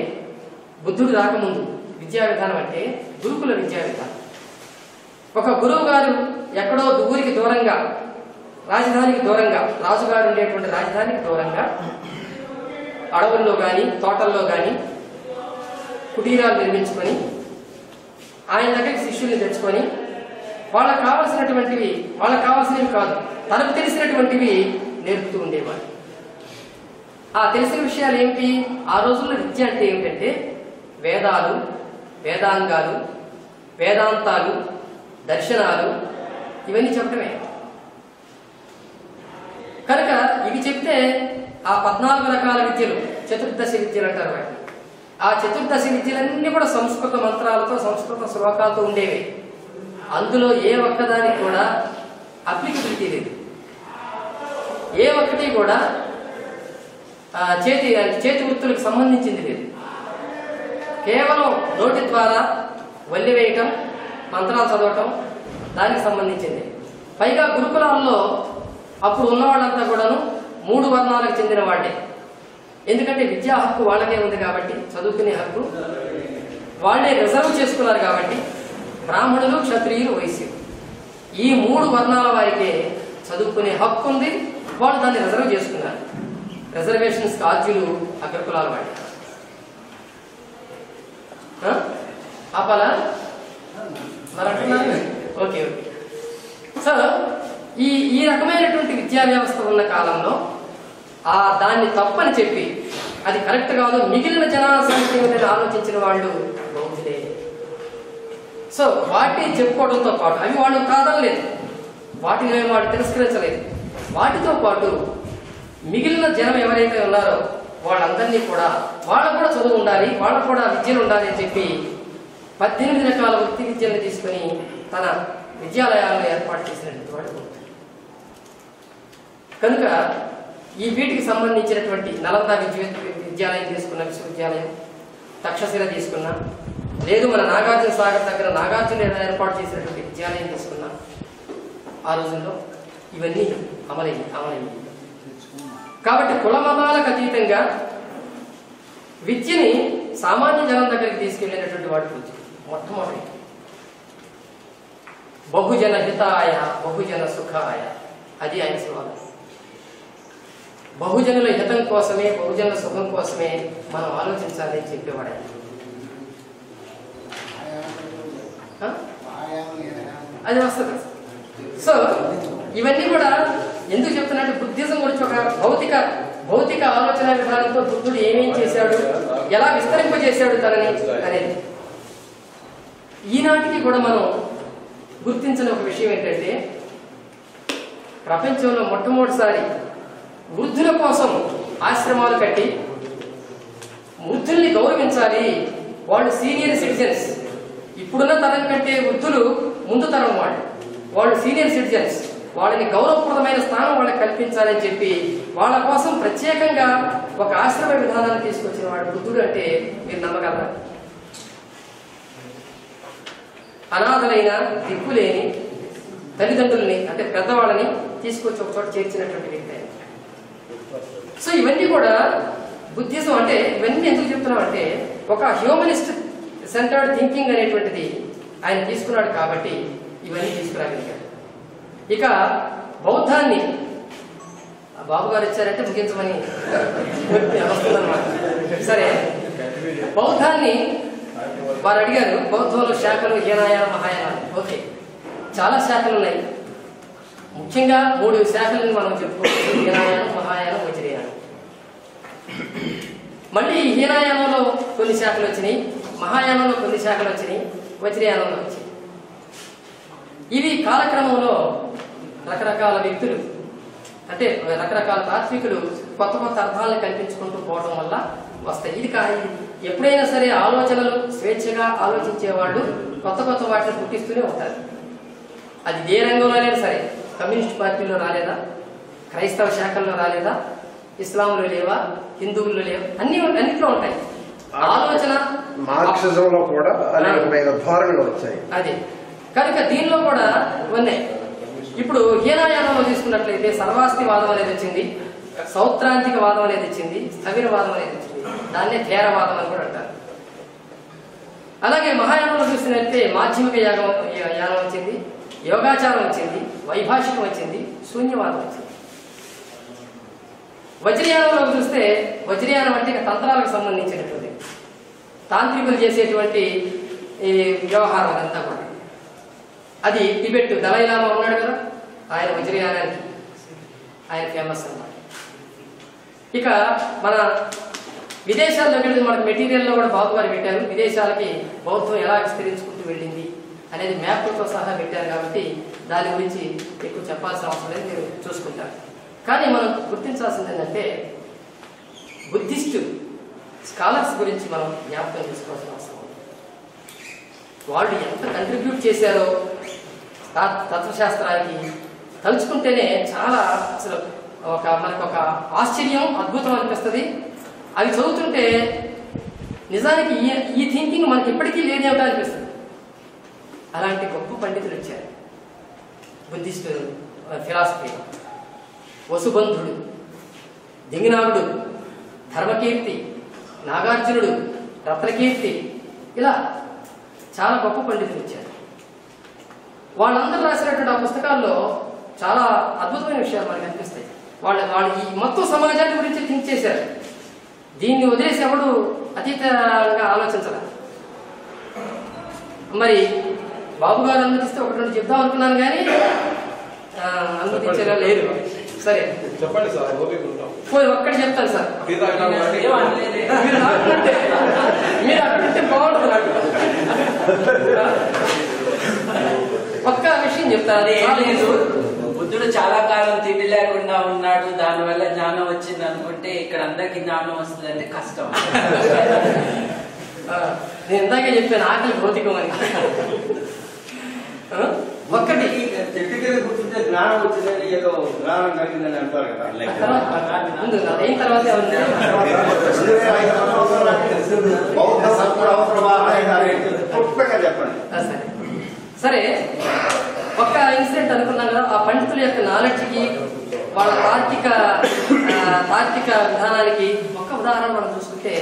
బుద్ధుడు రాకముందు విద్యా విధానం అంటే గురుకుల విద్యా విధానం. ఒక గురువు గారు ఎక్కడో ఊరికి దూరంగా, రాజధానికి దూరంగా, రాజుగారు ఉండేటువంటి రాజధానికి దూరంగా అడవుల్లో కానీ తోటల్లో కానీ కుటీరాలు నిర్మించుకొని ఆయన దగ్గరికి శిష్యుల్ని తెచ్చుకొని వాళ్ళకి కావాల్సినవి కాదు, తనకు తెలిసినటువంటివి నేర్పుతూ ఉండేవాడు. ఆ తెలిసిన విషయాలు ఏమిటి? ఆ రోజుల్లో విద్య అంటే ఏమిటంటే వేదాలు, వేదాంగాలు, వేదాంతాలు, దర్శనాలు, ఇవన్నీ చెప్పడమే. కనుక ఇవి చెప్తే ఆ 14 రకాల విద్యలు, చతుర్దశ విద్యలు అంటారు వాటిని. ఆ చతుర్దశ విద్యలన్నీ కూడా సంస్కృత మంత్రాలతో, సంస్కృత శ్లోకాలతో ఉండేవి. అందులో ఏ ఒక్కదానికి కూడా అప్లికబిలిటీ లేదు. ఏ ఒక్కటి కూడా చేతి వృత్తులకు సంబంధించింది లేదు. కేవలం నోటి ద్వారా వల్లి వేయటం, మంత్రాలు చదవటం దానికి సంబంధించింది. పైగా గురుకులాల్లో అప్పుడు ఉన్న వాళ్ళంతా కూడాను 3 వర్ణాలకు చెందిన వాళ్ళే. ఎందుకంటే విద్యా హక్కు వాళ్ళకే ఉంది కాబట్టి, చదువుకునే హక్కు వాళ్ళే రిజర్వ్ చేసుకున్నారు కాబట్టి బ్రాహ్మణులు, క్షత్రియులు, వైశ్యులు ఈ 3 వర్ణాల వారికే చదువుకునే హక్కు ఉంది. వాళ్ళు దాన్ని రిజర్వ్ చేసుకున్నారు. రిజర్వేషన్స్ ఆర్జీలు అగ్రకులాల వాళ్ళు. ఆపాలా మరి అంటున్నారు? ఓకే. సో ఈ రకమైనటువంటి విద్యా వ్యవస్థ ఉన్న కాలంలో దాన్ని తప్పని చెప్పి అది కరెక్ట్ కాదు, మిగిలిన జనాల సంఖ్య ఆలోచించిన వాళ్ళు బౌద్ధులే. సో వాటిని చెప్పుకోవడంతో పాటు అవి వాళ్ళు కాదనలేదు, వాటిని వాళ్ళు తిరస్కరించలేదు. వాటితో పాటు మిగిలిన జనం ఎవరైతే ఉన్నారో వాళ్ళందరినీ కూడా వాళ్ళకు కూడా చదువు ఉండాలి, వాళ్ళకు కూడా విద్యలు ఉండాలి అని చెప్పి 18 రకాల వృత్తి విద్యలను తీసుకుని తన విద్యాలయాలను ఏర్పాటు చేసినటువంటి వాడు. కనుక ఈ వీటికి సంబంధించినటువంటి నలంద విద్యాలయం తీసుకున్న, విశ్వవిద్యాలయం, తక్షశిల తీసుకున్నా, లేదు మన నాగార్జున సాగర్ దగ్గర నాగార్జున ఏర్పాటు చేసినటువంటి విద్యాలయం తీసుకున్నా, ఆ రోజుల్లో ఇవన్నీ అమలయ్యి. కాబట్టి కుల మతాలకు అతీతంగా విద్యని సామాన్య జనం దగ్గరికి తీసుకెళ్లినటువంటి వాడు మొట్టమొదటి బహుజన హితాయ బహుజన సుఖాయ, అది ఆయన స్లోగన్. బహుజనుల హితం కోసమే, బహుజనుల సుఖం కోసమే మనం ఆలోచించాలి అని చెప్పేవాడు ఆయన. అది వస్తుంది. సో ఇవన్నీ కూడా ఎందుకు చెప్తున్నట్టు బుద్ధిజం గురించి ఒక భౌతిక ఆలోచన విధానంతో బుద్ధుడు ఏమేం చేశాడు, ఎలా విస్తరింపజేశాడు తనని అనేది ఈనాటికి కూడా మనం గుర్తించిన ఒక విషయం ఏంటంటే, ప్రపంచంలో మొట్టమొదటిసారి వృద్ధుల కోసం ఆశ్రమాలు కట్టి వృద్ధుల్ని గౌరవించాలి, వాళ్ళు సీనియర్ సిటిజన్స్, ఇప్పుడున్న తరం కంటే వృద్ధులు ముందు తరం వాళ్ళు సీనియర్ సిటిజన్స్, వాళ్ళని గౌరవప్రదమైన స్థానం వాళ్ళకి కల్పించాలని చెప్పి వాళ్ళ కోసం ప్రత్యేకంగా ఒక ఆశ్రమ విధానాన్ని తీసుకొచ్చిన వాడు వృద్ధుడు అంటే మీరు నమ్మగలరా? అనాథలైన దిక్కులేని తల్లిదండ్రులని అంటే పెద్దవాళ్ళని తీసుకొచ్చి ఒక చోట చేర్చినటువంటి వ్యక్తి ఆయన. సో ఇవన్నీ కూడా బుద్ధిజం అంటే ఇవన్నీ ఎందుకు చెప్తున్నాం అంటే ఒక హ్యూమనిస్ట్ సెంటర్డ్ థింకింగ్ అనేటువంటిది ఆయన తీసుకున్నాడు కాబట్టి ఇవన్నీ తీసుకురాగలిగాడు. ఇక బౌద్ధాన్ని బాబు గారు ఇచ్చారంటే ముగించమని వస్తుందన్నమాట. సరే, బౌద్ధాన్ని వారు అడిగారు, బౌద్ధంలో శాఖలు హీనాయానం, మహాయానం. ఓకే, చాలా శాఖలు ఉన్నాయి. ముఖ్యంగా 3 శాఖలను మనం చెప్పుకోవచ్చు: హీనాయానం, మహాయానం, వజ్రయానం. మళ్ళీ హీనాయానంలో కొన్ని శాఖలు వచ్చినాయి, మహాయానంలో కొన్ని శాఖలు వచ్చినాయి, వజ్రయానంలో వచ్చాయి. ఇవి కాలక్రమంలో రకరకాల వ్యక్తులు అంటే రకరకాల తాత్వికులు కొత్త అర్థాలను కల్పించుకుంటూ పోవడం వల్ల వస్తాయి. ఇది ఎప్పుడైనా సరే ఆలోచనలు స్వేచ్ఛగా ఆలోచించే వాళ్ళు కొత్త వాటిని పుట్టిస్తూనే ఉంటారు. అది ఏ రంగంలోనైనా సరే, కమ్యూనిస్ట్ పార్టీలో రాలేదా, క్రైస్తవ శాఖల్లో రాలేదా, ఇస్లాంలో లేవా, హిందువుల్లో లేవా, అన్నిట్లో ఉంటాయి. ఆలోచన మార్క్సిజంలో కూడా అనేకమైన ధోరణులు వచ్చాయి. అదే కనుక దీనిలో కూడా ఉన్నాయి. ఇప్పుడు హీనాయానంలో తీసుకున్నట్లయితే సర్వాస్తివాదం అనేది వచ్చింది, సౌత్రాంతిక వాదం అనేది వచ్చింది, స్థవిరవాదం అనేది వచ్చింది. దాన్నే థేరవాదం అని కూడా అంటారు. అలాగే మహాయానంలో చూసినట్లయితే మాధ్యమిక యానం వచ్చింది, యోగాచారం వచ్చింది, వైభాషికం వచ్చింది, శూన్యవాదం వచ్చింది. వజ్రయానంలో చూస్తే వజ్రయానం అంటే తంత్రాలకు సంబంధించినటువంటి తాంత్రికులు చేసేటువంటి ఈ వ్యవహారం అంతా కూడా. అది టిబెట్ దలైలామా ఉన్నాడు కదా, ఆయన వజ్రయానానికి ఆయన ఫేమస్ అన్నమాట. ఇక మన విదేశాల్లోకి వెళ్ళి మనకు మెటీరియల్లో కూడా బాబు గారు పెట్టారు, విదేశాలకి బౌద్ధం ఎలా విస్తరించుకుంటూ వెళ్ళింది అనేది మ్యాప్లతో సహా పెట్టారు. కాబట్టి దాని గురించి ఎక్కువ చెప్పాల్సిన అవసరం లేదు, మీరు చూసుకుంటారు. కానీ మనం గుర్తించాల్సింది ఏంటంటే బుద్ధిస్టు స్కాలర్స్ గురించి మనం జ్ఞాపకం చేసుకోవాల్సిన అవసరం ఉంది. వాళ్ళు ఎంత కంట్రిబ్యూట్ చేశారో తత్వశాస్త్రానికి తలుచుకుంటేనే చాలా అసలు మనకు ఒక ఆశ్చర్యం, అద్భుతం అనిపిస్తుంది. అవి చదువుతుంటే నిజానికి ఈ థింకింగ్ మనకి ఇప్పటికీ లేదేమిటో అనిపిస్తుంది. అలాంటి గొప్ప పండితులు వచ్చారు బుద్ధిస్ట్ ఫిలాసఫీ. వసుబంధుడు, దింగినాథుడు, ధర్మకీర్తి, నాగార్జునుడు, రత్నకీర్తి, ఇలా చాలా గొప్ప పండితులు వచ్చారు. వాళ్ళందరూ రాసినటువంటి ఆ పుస్తకాల్లో చాలా అద్భుతమైన విషయాలు మనకు అనిపిస్తాయి. వాళ్ళు ఈ మొత్తం సమాజాన్ని గురించి థింక్ చేశారు. దీన్ని వదిలేసి ఎవడు అతీతంగా ఆలోచించాలి. మరి బాబు గారు అనుమతిస్తే 1-2 చెప్దాం అనుకున్నాను, కానీ అనుమతించేలా లేదు. సరే చెప్పండి సార్, ఒక్కటి చెప్తాను సార్. మీరు అక్కడుంటే బాగుంటుంది నాకు. ఒక్క విషయం చెప్తాను. బుద్ధుడు చాలా కాలం తిండి లేకుండా ఉన్నాడు, దానివల్ల జ్ఞానం వచ్చింది అనుకుంటే ఇక్కడ అందరికి జ్ఞానం వస్తుంది అంటే కష్టం. నేను ఇందాకే చెప్పాను ఆకలి భౌతికం అని. ఒక్కటి చెట్టు కింద కూర్చుంటే జ్ఞానం వచ్చిందని ఏదో జ్ఞానం కలిగిందని అంటారు కదా. ముందు అయిన తర్వాత బౌద్ధ సంస్కృతి అవసరమా అనేది గొప్పగా చెప్పండి. సరే, ఒక్క ఇన్సిడెంట్ అనుకున్నాం కదా. ఆ పండితుల యొక్క నాలెడ్జ్కి, వాళ్ళ తార్కిక విధానానికి ఒక్క ఉదాహరణ మనం చూసుకుంటే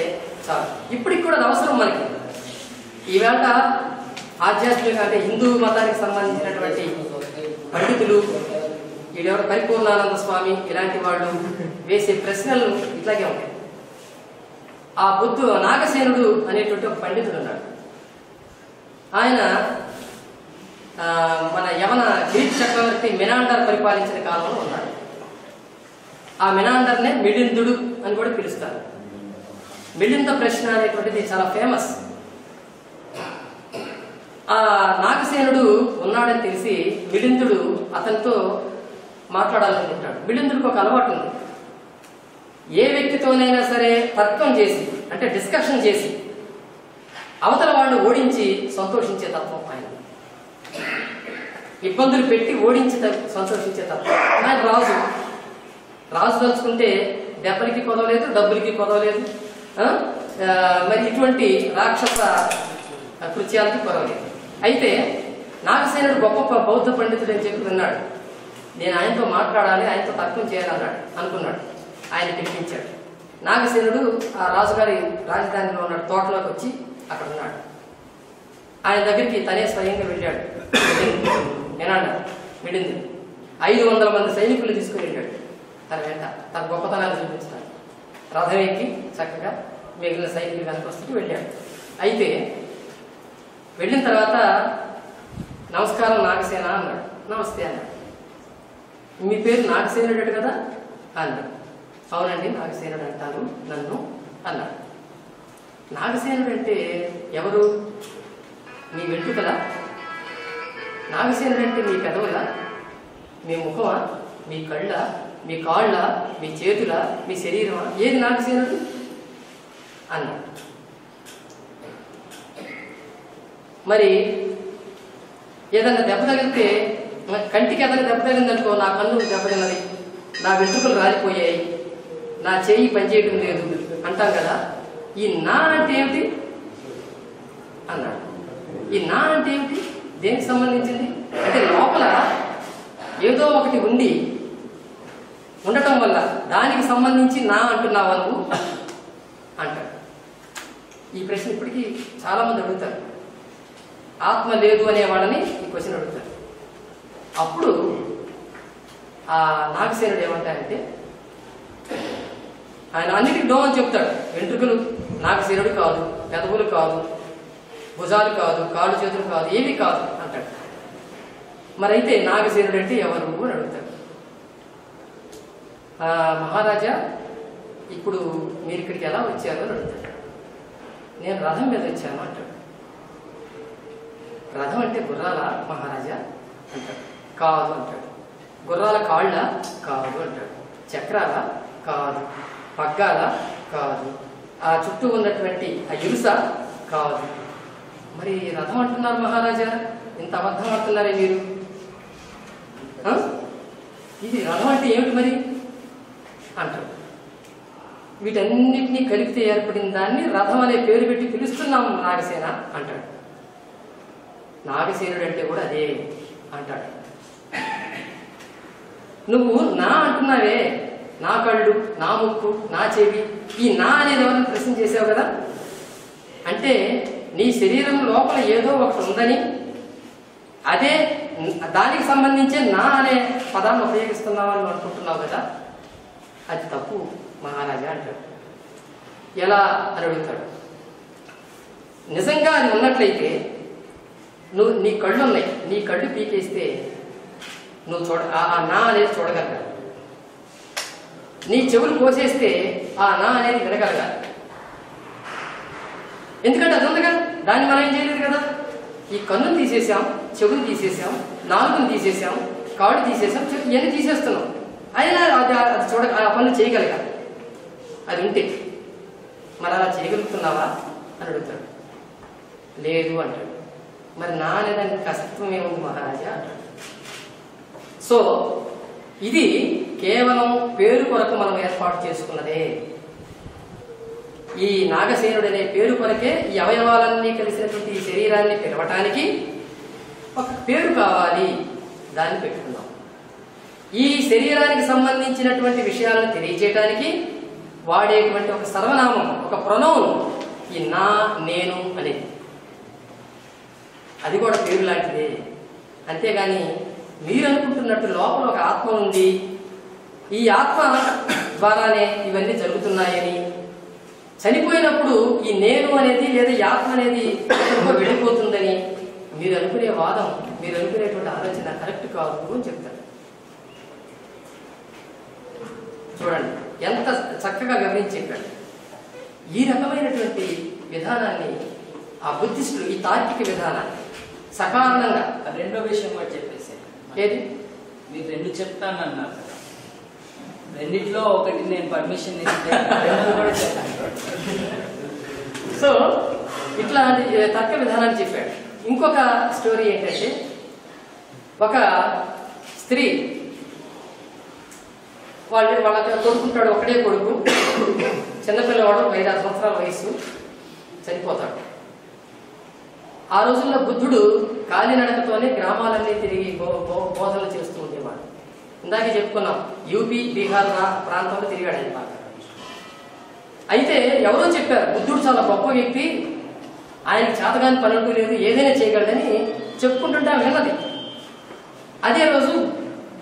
చాలు. ఇప్పటికి కూడా అవసరం మనకి. ఈవేళ ఆధ్యాత్మిక అంటే హిందూ మతానికి సంబంధించినటువంటి పండితులు, వీళ్ళెవరు పరిపూర్ణానంద స్వామి ఇలాంటి వాళ్ళు వేసే ప్రశ్నలు ఇట్లాగే ఉంటాయి. ఆ నాగసేనుడు అనేటువంటి ఒక పండితుడు ఉన్నాడు. ఆయన మన యవన గ్రీక్ చక్రవర్తి మెనాండర్ పరిపాలించిన కాలంలో ఉన్నాడు. ఆ మెనాండర్నే మిలిందుడు అని కూడా పిలుస్తారు. మిలింద ప్రశ్న అనేటువంటిది చాలా ఫేమస్. ఆ నాగసేనుడు ఉన్నాడని తెలిసి మిలిందుడు అతనితో మాట్లాడాలనుకుంటాడు. మిలిందుడికి ఒక అలవాటు ఉంది. ఏ వ్యక్తితోనైనా సరే తర్కం చేసి, అంటే డిస్కషన్ చేసి, అవతల వాళ్ళు ఓడించి సంతోషించే తత్వం ఆయన. ఇబ్బందులు పెట్టి ఓడించి సంతోషించే తత్వం. ఆయన రాజు తలుచుకుంటే దెబ్బలకి కొదవలేదు, డబ్బులకి కొదవలేదు, మరి ఇటువంటి రాక్షస కృత్యాలకి కొదవలేదు. అయితే నాగసేనుడు గొప్ప బౌద్ధ పండితుడు అని చెప్పి విన్నాడు. నేను ఆయనతో మాట్లాడాలి, ఆయనతో తర్కం చేయాలన్నాడు, అనుకున్నాడు. ఆయన పిలిపించాడు. నాగసేనుడు ఆ రాజుగారి రాజధానిలో ఉన్న తోటలోకి వచ్చి అక్కడ ఉన్నాడు. ఆయన దగ్గరికి తనే స్వయంగా వెళ్ళాడు. మిడింది 500 మంది సైనికులు తీసుకుని వెళ్ళాడు తన వెంట. తన గొప్పతనాన్ని చూపించాడు. రథం ఎక్కి చక్కగా మిగిలిన సైనికులు వెనకొస్తూ వెళ్ళాడు. అయితే వెళ్ళిన తర్వాత నమస్కారం నాగసేన అన్నాడు. నమస్తే అన్నాడు. మీ పేరు నాగసేనుడు కదా అన్నాడు. అవునండి, నాగసేనుడు అంటారు నన్ను అన్నాడు. నాగసేనుడు అంటే ఎవరు? మీ వెంట్రుకలా? నాగసేనుడు అంటే మీ పెదవులా? మీ ముఖమా? మీ కళ్ళ? మీ కాళ్ళ? మీ చేతుల? మీ శరీరమా? ఏది నాగసేనుడు అన్నాడు. మరి ఏదన్నా దెబ్బ తగిలితే, కంటికి ఏదైనా దెబ్బ తగిలిందనుకో, నా కన్ను దెబ్బతిన్నది, నా వెంట్రుకలు రాలిపోయాయి, నా చేయి పనిచేయడం లేదు అంటాం కదా. ఈ నా అంటే ఏమిటి అన్నాడు. ఈ నా అంటే ఏమిటి? దేనికి సంబంధించింది? అంటే లోపల ఏదో ఒకటి ఉండటం వల్ల దానికి సంబంధించి నా అంటున్నావా నువ్వు అంటాడు. ఈ ప్రశ్న ఇప్పటికీ చాలా మంది అడుగుతారు. ఆత్మ లేదు అనే వాళ్ళని ఈ క్వశ్చన్ అడుగుతారు. అప్పుడు ఆ నాగసేనుడు ఏమంటారంటే, ఆయన అన్నిటికీ డో అని చెప్తాడు. వెంట్రుకలు నాగసేనుడు కాదు, పెదవులు కాదు, భుజాలు కాదు, కాళ్ళు చేతులు కాదు, ఏమీ కాదు అంటాడు. మరైతే నాగసేనుడు అంటే ఎవరు అని అడుగుతాడు. మహారాజా, ఇప్పుడు మీరు ఇక్కడికి ఎలా వచ్చారు అని అడుగుతాడు. నేను రథం మీద వచ్చాను అంటాడు. రథం అంటే గుర్రాల మహారాజా అంటాడు. కాదు అంటాడు. గుర్రాల కాళ్ళ? కాదు అంటాడు. చక్రాల? కాదు. పగ్గాల? కాదు. ఆ చుట్టూ ఉన్నటువంటి ఆ ఇరుస? కాదు. మరి రథం అంటున్నారు మహారాజా, ఇంత అబద్ధం ఆడుతున్నారే మీరు? ఇది రథం అంటే ఏమిటి మరి అంటాడు. వీటన్నిటినీ కలిపితే ఏర్పడిన దాన్ని రథం అనే పేరు పెట్టి పిలుస్తున్నాము నాగసేన అంటాడు. నాగసేనుడు అంటే కూడా అదే అంటాడు. నువ్వు నా అంటున్నావే, నా కళ్ళు, నా ముక్కు, నా చెవి, ఈ నా అనేది ఎవరైనా ప్రశ్న చేసావు కదా. అంటే నీ శరీరం లోపల ఏదో ఒకటి ఉందని, అదే దానికి సంబంధించే నా అనే పదాన్ని ఉపయోగిస్తున్నావు అని అనుకుంటున్నావు కదా. అది తప్పు మహారాజా అంటాడు. ఎలా అని అడుగుతాడు. నిజంగా అది ఉన్నట్లయితే నీ కళ్ళు ఉన్నాయి, నీ కళ్ళు పీకేస్తే నువ్వు ఆ నా అనేది చూడగలగాలి. నీ చెవులు కోసేస్తే ఆ నా అనేది వినగలగాలి. ఎందుకంటే అది ఉంది కదా, దాన్ని మనం ఏం చేయలేదు కదా. ఈ కన్నును తీసేసాం, చెవులు తీసేసాం, నాలుగును తీసేసాం, కాళ్ళు తీసేసాం, ఇవన్నీ తీసేస్తున్నాం. అయినా అది ఆ పనులు చేయగలగాలి. అది ఉంటే మరి అలా చేయగలుగుతున్నావా అని అడుగుతాడు. లేదు అంటాడు. మరి నా అనేదానికి అస్తిత్వం ఏముంది మహారాజా? సో ఇది కేవలం పేరు కొరకు మనం ఏర్పాటు చేసుకున్నదే. ఈ నాగసేనుడు అనే పేరు కొరకే ఈ అవయవాలన్నీ కలిసినటువంటి ఈ శరీరాన్ని పిలవటానికి ఒక పేరు కావాలి, దాన్ని పెట్టుకున్నాం. ఈ శరీరానికి సంబంధించినటువంటి విషయాలను తెలియజేయడానికి వాడేటువంటి ఒక సర్వనామం, ఒక ప్రొనౌన్ ఈ నా, నేను అనేది. అది కూడా పేరు లాంటిదే. అంతేగాని మీరు అనుకుంటున్నట్టు లోపల ఒక ఆత్మ ఉంది, ఈ ఆత్మ ద్వారానే ఇవన్నీ జరుగుతున్నాయని, చనిపోయినప్పుడు ఈ నేను అనేది లేదా ఈ ఆత్మ అనేది వెళ్ళిపోతుందని మీరు అనుకునే వాదం, మీరు అనుకునేటువంటి ఆలోచన కరెక్ట్ కాదు అని చెప్తారు. చూడండి ఎంత చక్కగా వివరించి చెప్పాడు. ఈ రకమైనటువంటి విధానాన్ని ఆ బుద్ధిస్టులు, ఈ తార్కిక విధానాన్ని సకారణంగా రెండో విషయం కూడా చెప్పేసి, ఏది మీరు రెండు చెప్తానన్నారు కదా, రెండిట్లో ఒకటి నేను పర్మిషన్ ఇస్తే రెండు కూడా చెప్తాను. సో ఇట్లాంటి తర్క విధానాన్ని చెప్పాడు. ఇంకొక స్టోరీ ఏంటంటే, ఒక స్త్రీ వాళ్ళకి కొడుకుంటాడు, ఒకటే కొడుకు, చిన్నపిల్లవాడు 5-6 సంవత్సరాల వయసు, చనిపోతాడు. ఆ రోజుల్లో బుద్ధుడు కాలినడకతోనే గ్రామాలన్నీ తిరిగి బోధనలు చేస్తూ ఉండేవాడు. ఇందాకే చెప్పుకున్నాం, యూపీ, బీహార్ ప్రాంతంలో తిరిగాడు ఆయన బాగా. అయితే ఎవరో చెప్పారు, బుద్ధుడు చాలా గొప్ప వ్యక్తి, ఆయనకి చేతగాని పనులు లేదు, ఏదైనా చేయగలడని చెప్పుకుంటుంటే విన్నది. అదే రోజు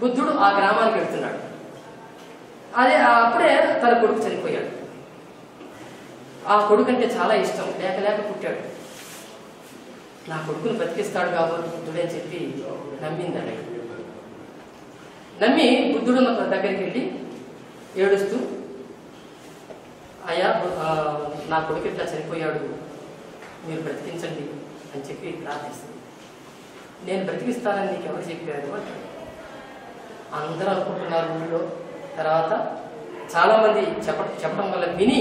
బుద్ధుడు ఆ గ్రామానికి వెళ్తున్నాడు. అప్పుడే తన కొడుకు చనిపోయాడు. ఆ కొడుకు అంటే చాలా ఇష్టం, లేక లేక పుట్టాడు. నా కొడుకుని బతికిస్తాడు కాబట్టి బుద్ధుడు అని చెప్పి నమ్మిందండి. నమ్మి బుద్ధుడు దగ్గరికి వెళ్ళి ఏడుస్తూ, అయ్యా నా కొడుకు ఇట్లా చనిపోయాడు, మీరు బ్రతికించండి అని చెప్పి ప్రార్థిస్తుంది. నేను బ్రతికిస్తానని నీకు ఎవరు చెప్పారు అంటాడు. అందరూ అనుకుంటున్నారు ఊళ్ళో. తర్వాత చాలామంది చెప్పడం వల్ల విని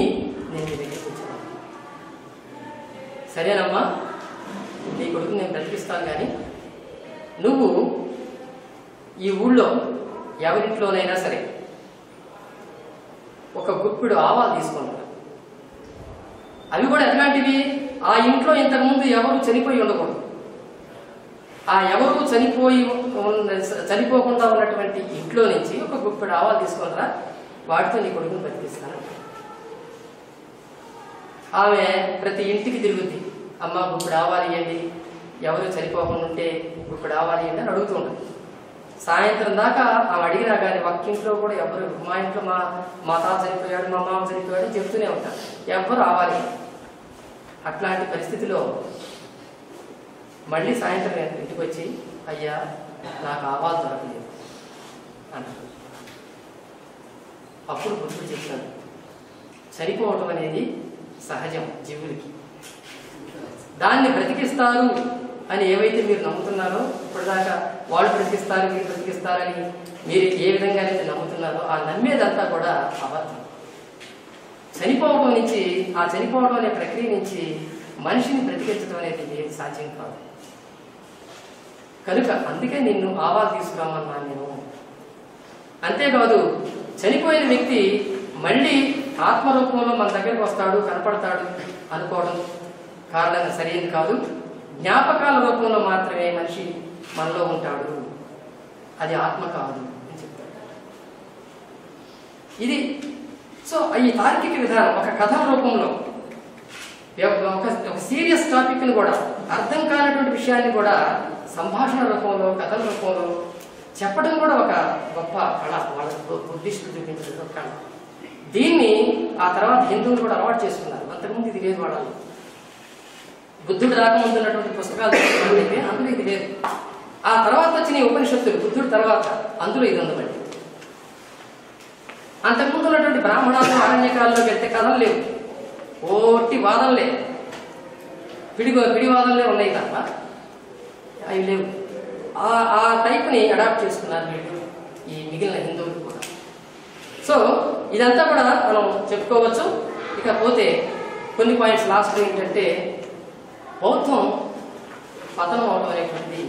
నేను మీ దగ్గరికి వచ్చాను. సరేనమ్మా, నీ కొడుకు నేను బ్రతికిస్తాను, కానీ నువ్వు ఈ ఊళ్ళో ఎవరింట్లోనైనా సరే ఒక గుప్పిడు ఆవాలు తీసుకుంటా. అవి కూడా ఎట్లాంటివి, ఆ ఇంట్లో ఇంతకుముందు ఎవరు చనిపోయి ఉండకూడదు. ఆ ఎవరు చనిపోకుండా ఉన్నటువంటి ఇంట్లో నుంచి ఒక గుప్పిడు ఆవాలు తీసుకుంటారా, వాటితో నీ కొడుకుని బతికిస్తాను. ఆమె ప్రతి ఇంటికి తిరుగుద్ది, అమ్మ గుప్పిడు ఆవాలు ఇవ్వండి, ఎవరు చనిపోకుండా ఉంటే గుప్పిడు ఆవాలు ఇవ్వండి అని అడుగుతూ ఉంటుంది. సాయంత్రం దాకా ఆమె అడిగినా కానీ ఒక్కింట్లో కూడా ఎవరు, మా ఇంట్లో మా తాత చనిపోయాడు, మా మామ చనిపోయాడు అని చెప్తూనే ఉంటారు, ఎవరు ఆవాలి. అట్లాంటి పరిస్థితిలో మళ్ళీ సాయంత్రం ఇంటికి వచ్చి, అయ్యా నాకు ఆవాలు దొరకలేదు అంటారు. అప్పుడు బుద్ధుడు చెప్తాడు, చనిపోవటం అనేది సహజం జీవులకి, దాన్ని బ్రతికిస్తారు అని ఏవైతే మీరు నమ్ముతున్నారో, ఇప్పటిదాకా వాళ్ళు బ్రతికిస్తారు మీరు బ్రతికిస్తారని మీరు ఏ విధంగా అయితే నమ్ముతున్నారో, ఆ నమ్మేదంతా కూడా అబద్ధం. చనిపోవడం నుంచి, ఆ చనిపోవడం అనే ప్రక్రియ నుంచి మనిషిని బ్రతికించడం అనేది ఏది సాధ్యం కాదు. కనుక అందుకే నిన్ను ఆవాలు తీసుకురామన్నా నేను. అంతేకాదు, చనిపోయిన వ్యక్తి మళ్ళీ ఆత్మరూపంలో మన దగ్గరకు వస్తాడు, కనపడతాడు అనుకోవడం కారణంగా సరైనది కాదు. జ్ఞాపకాల రూపంలో మాత్రమే మనిషి మనలో ఉంటాడు, అది ఆత్మ కాదు అని చెప్తాడు. ఇది సో ఈ తార్కిక విధానం ఒక కథల రూపంలో, ఒక సీరియస్ టాపిక్ని కూడా, అర్థం కానటువంటి విషయాన్ని కూడా సంభాషణ రూపంలో, కథల రూపంలో చెప్పడం కూడా ఒక గొప్ప కళ. వాళ్ళ బుద్ధిస్టులు చూపించిన ఒక కళ. దీన్ని ఆ తర్వాత హిందువులు కూడా అలవాటు చేసుకున్నారు. అంతకుముందు ఇది లేదు వాళ్ళలో. బుద్ధుడు రాకముందు ఉన్నటువంటి పుస్తకాలు అయితే అందులో ఇది లేదు. ఆ తర్వాత వచ్చిన ఉపనిషత్తులు బుద్ధుడు తర్వాత అందులో ఇది ఉందండి. అంతకుముందు ఉన్నటువంటి బ్రాహ్మణాలు అరణ్యకాలంలోకి వెళ్తే కథలు లేవు, ఓటి వాదనలే, పిడి వాదనలే ఉన్నాయి తప్ప అవి లేవు. ఆ టైప్ని అడాప్ట్ చేసుకున్నారు వీళ్ళు, ఈ మిగిలిన హిందువులు కూడా. సో ఇదంతా కూడా మనం చెప్పుకోవచ్చు. ఇకపోతే కొన్ని పాయింట్స్ లాస్ట్ ఏంటంటే, బౌద్ధం పతనం అవడం అనేటువంటిది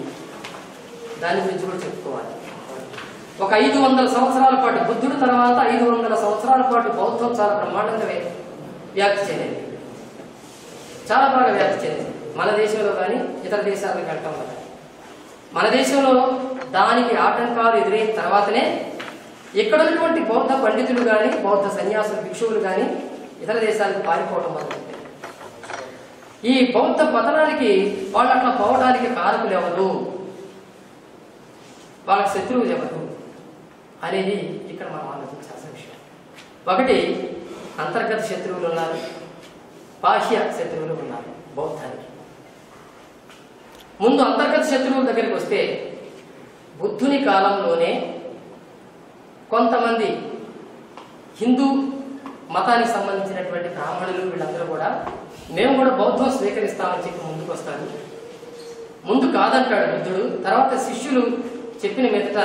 దాని గురించి కూడా చెప్పుకోవాలి. ఒక 500 సంవత్సరాల పాటు బుద్ధుడు తర్వాత 500 సంవత్సరాల పాటు బౌద్ధం చాలా బ్రహ్మాండంగా వ్యాప్తి చెందింది, చాలా బాగా వ్యాప్తి చెందింది. మన దేశంలో కానీ ఇతర దేశాలకు వెళ్ళటం వల్ల మన దేశంలో దానికి ఆటంకాలు ఎదురైన తర్వాతనే ఇక్కడ ఉన్నటువంటి బౌద్ధ పండితులు కానీ బౌద్ధ సన్యాసులు భిక్షువులు కానీ ఇతర దేశాలకు పారిపోవడం మొదలైంది. ఈ బౌద్ధ పతనానికి వాళ్ళు అట్లా పోవడానికి కారకులు ఎవరు, వాళ్ళకి శత్రువులు ఎవరు అనేది ఇక్కడ మనం ఆలోచించాల్సిన విషయం. ఒకటి అంతర్గత శత్రువులు ఉన్నారు, బాహ్య శత్రువులు ఉన్నారు బౌద్ధానికి. ముందు అంతర్గత శత్రువుల దగ్గరికి వస్తే బుద్ధుని కాలంలోనే కొంతమంది హిందూ మతానికి సంబంధించినటువంటి బ్రాహ్మణులు వీళ్ళందరూ కూడా మేము కూడా బౌద్ధం స్వీకరిస్తామని చెప్పి ముందుకు వస్తారు. ముందు కాదంటాడు బుద్ధుడు. తర్వాత శిష్యులు చెప్పిన మీదట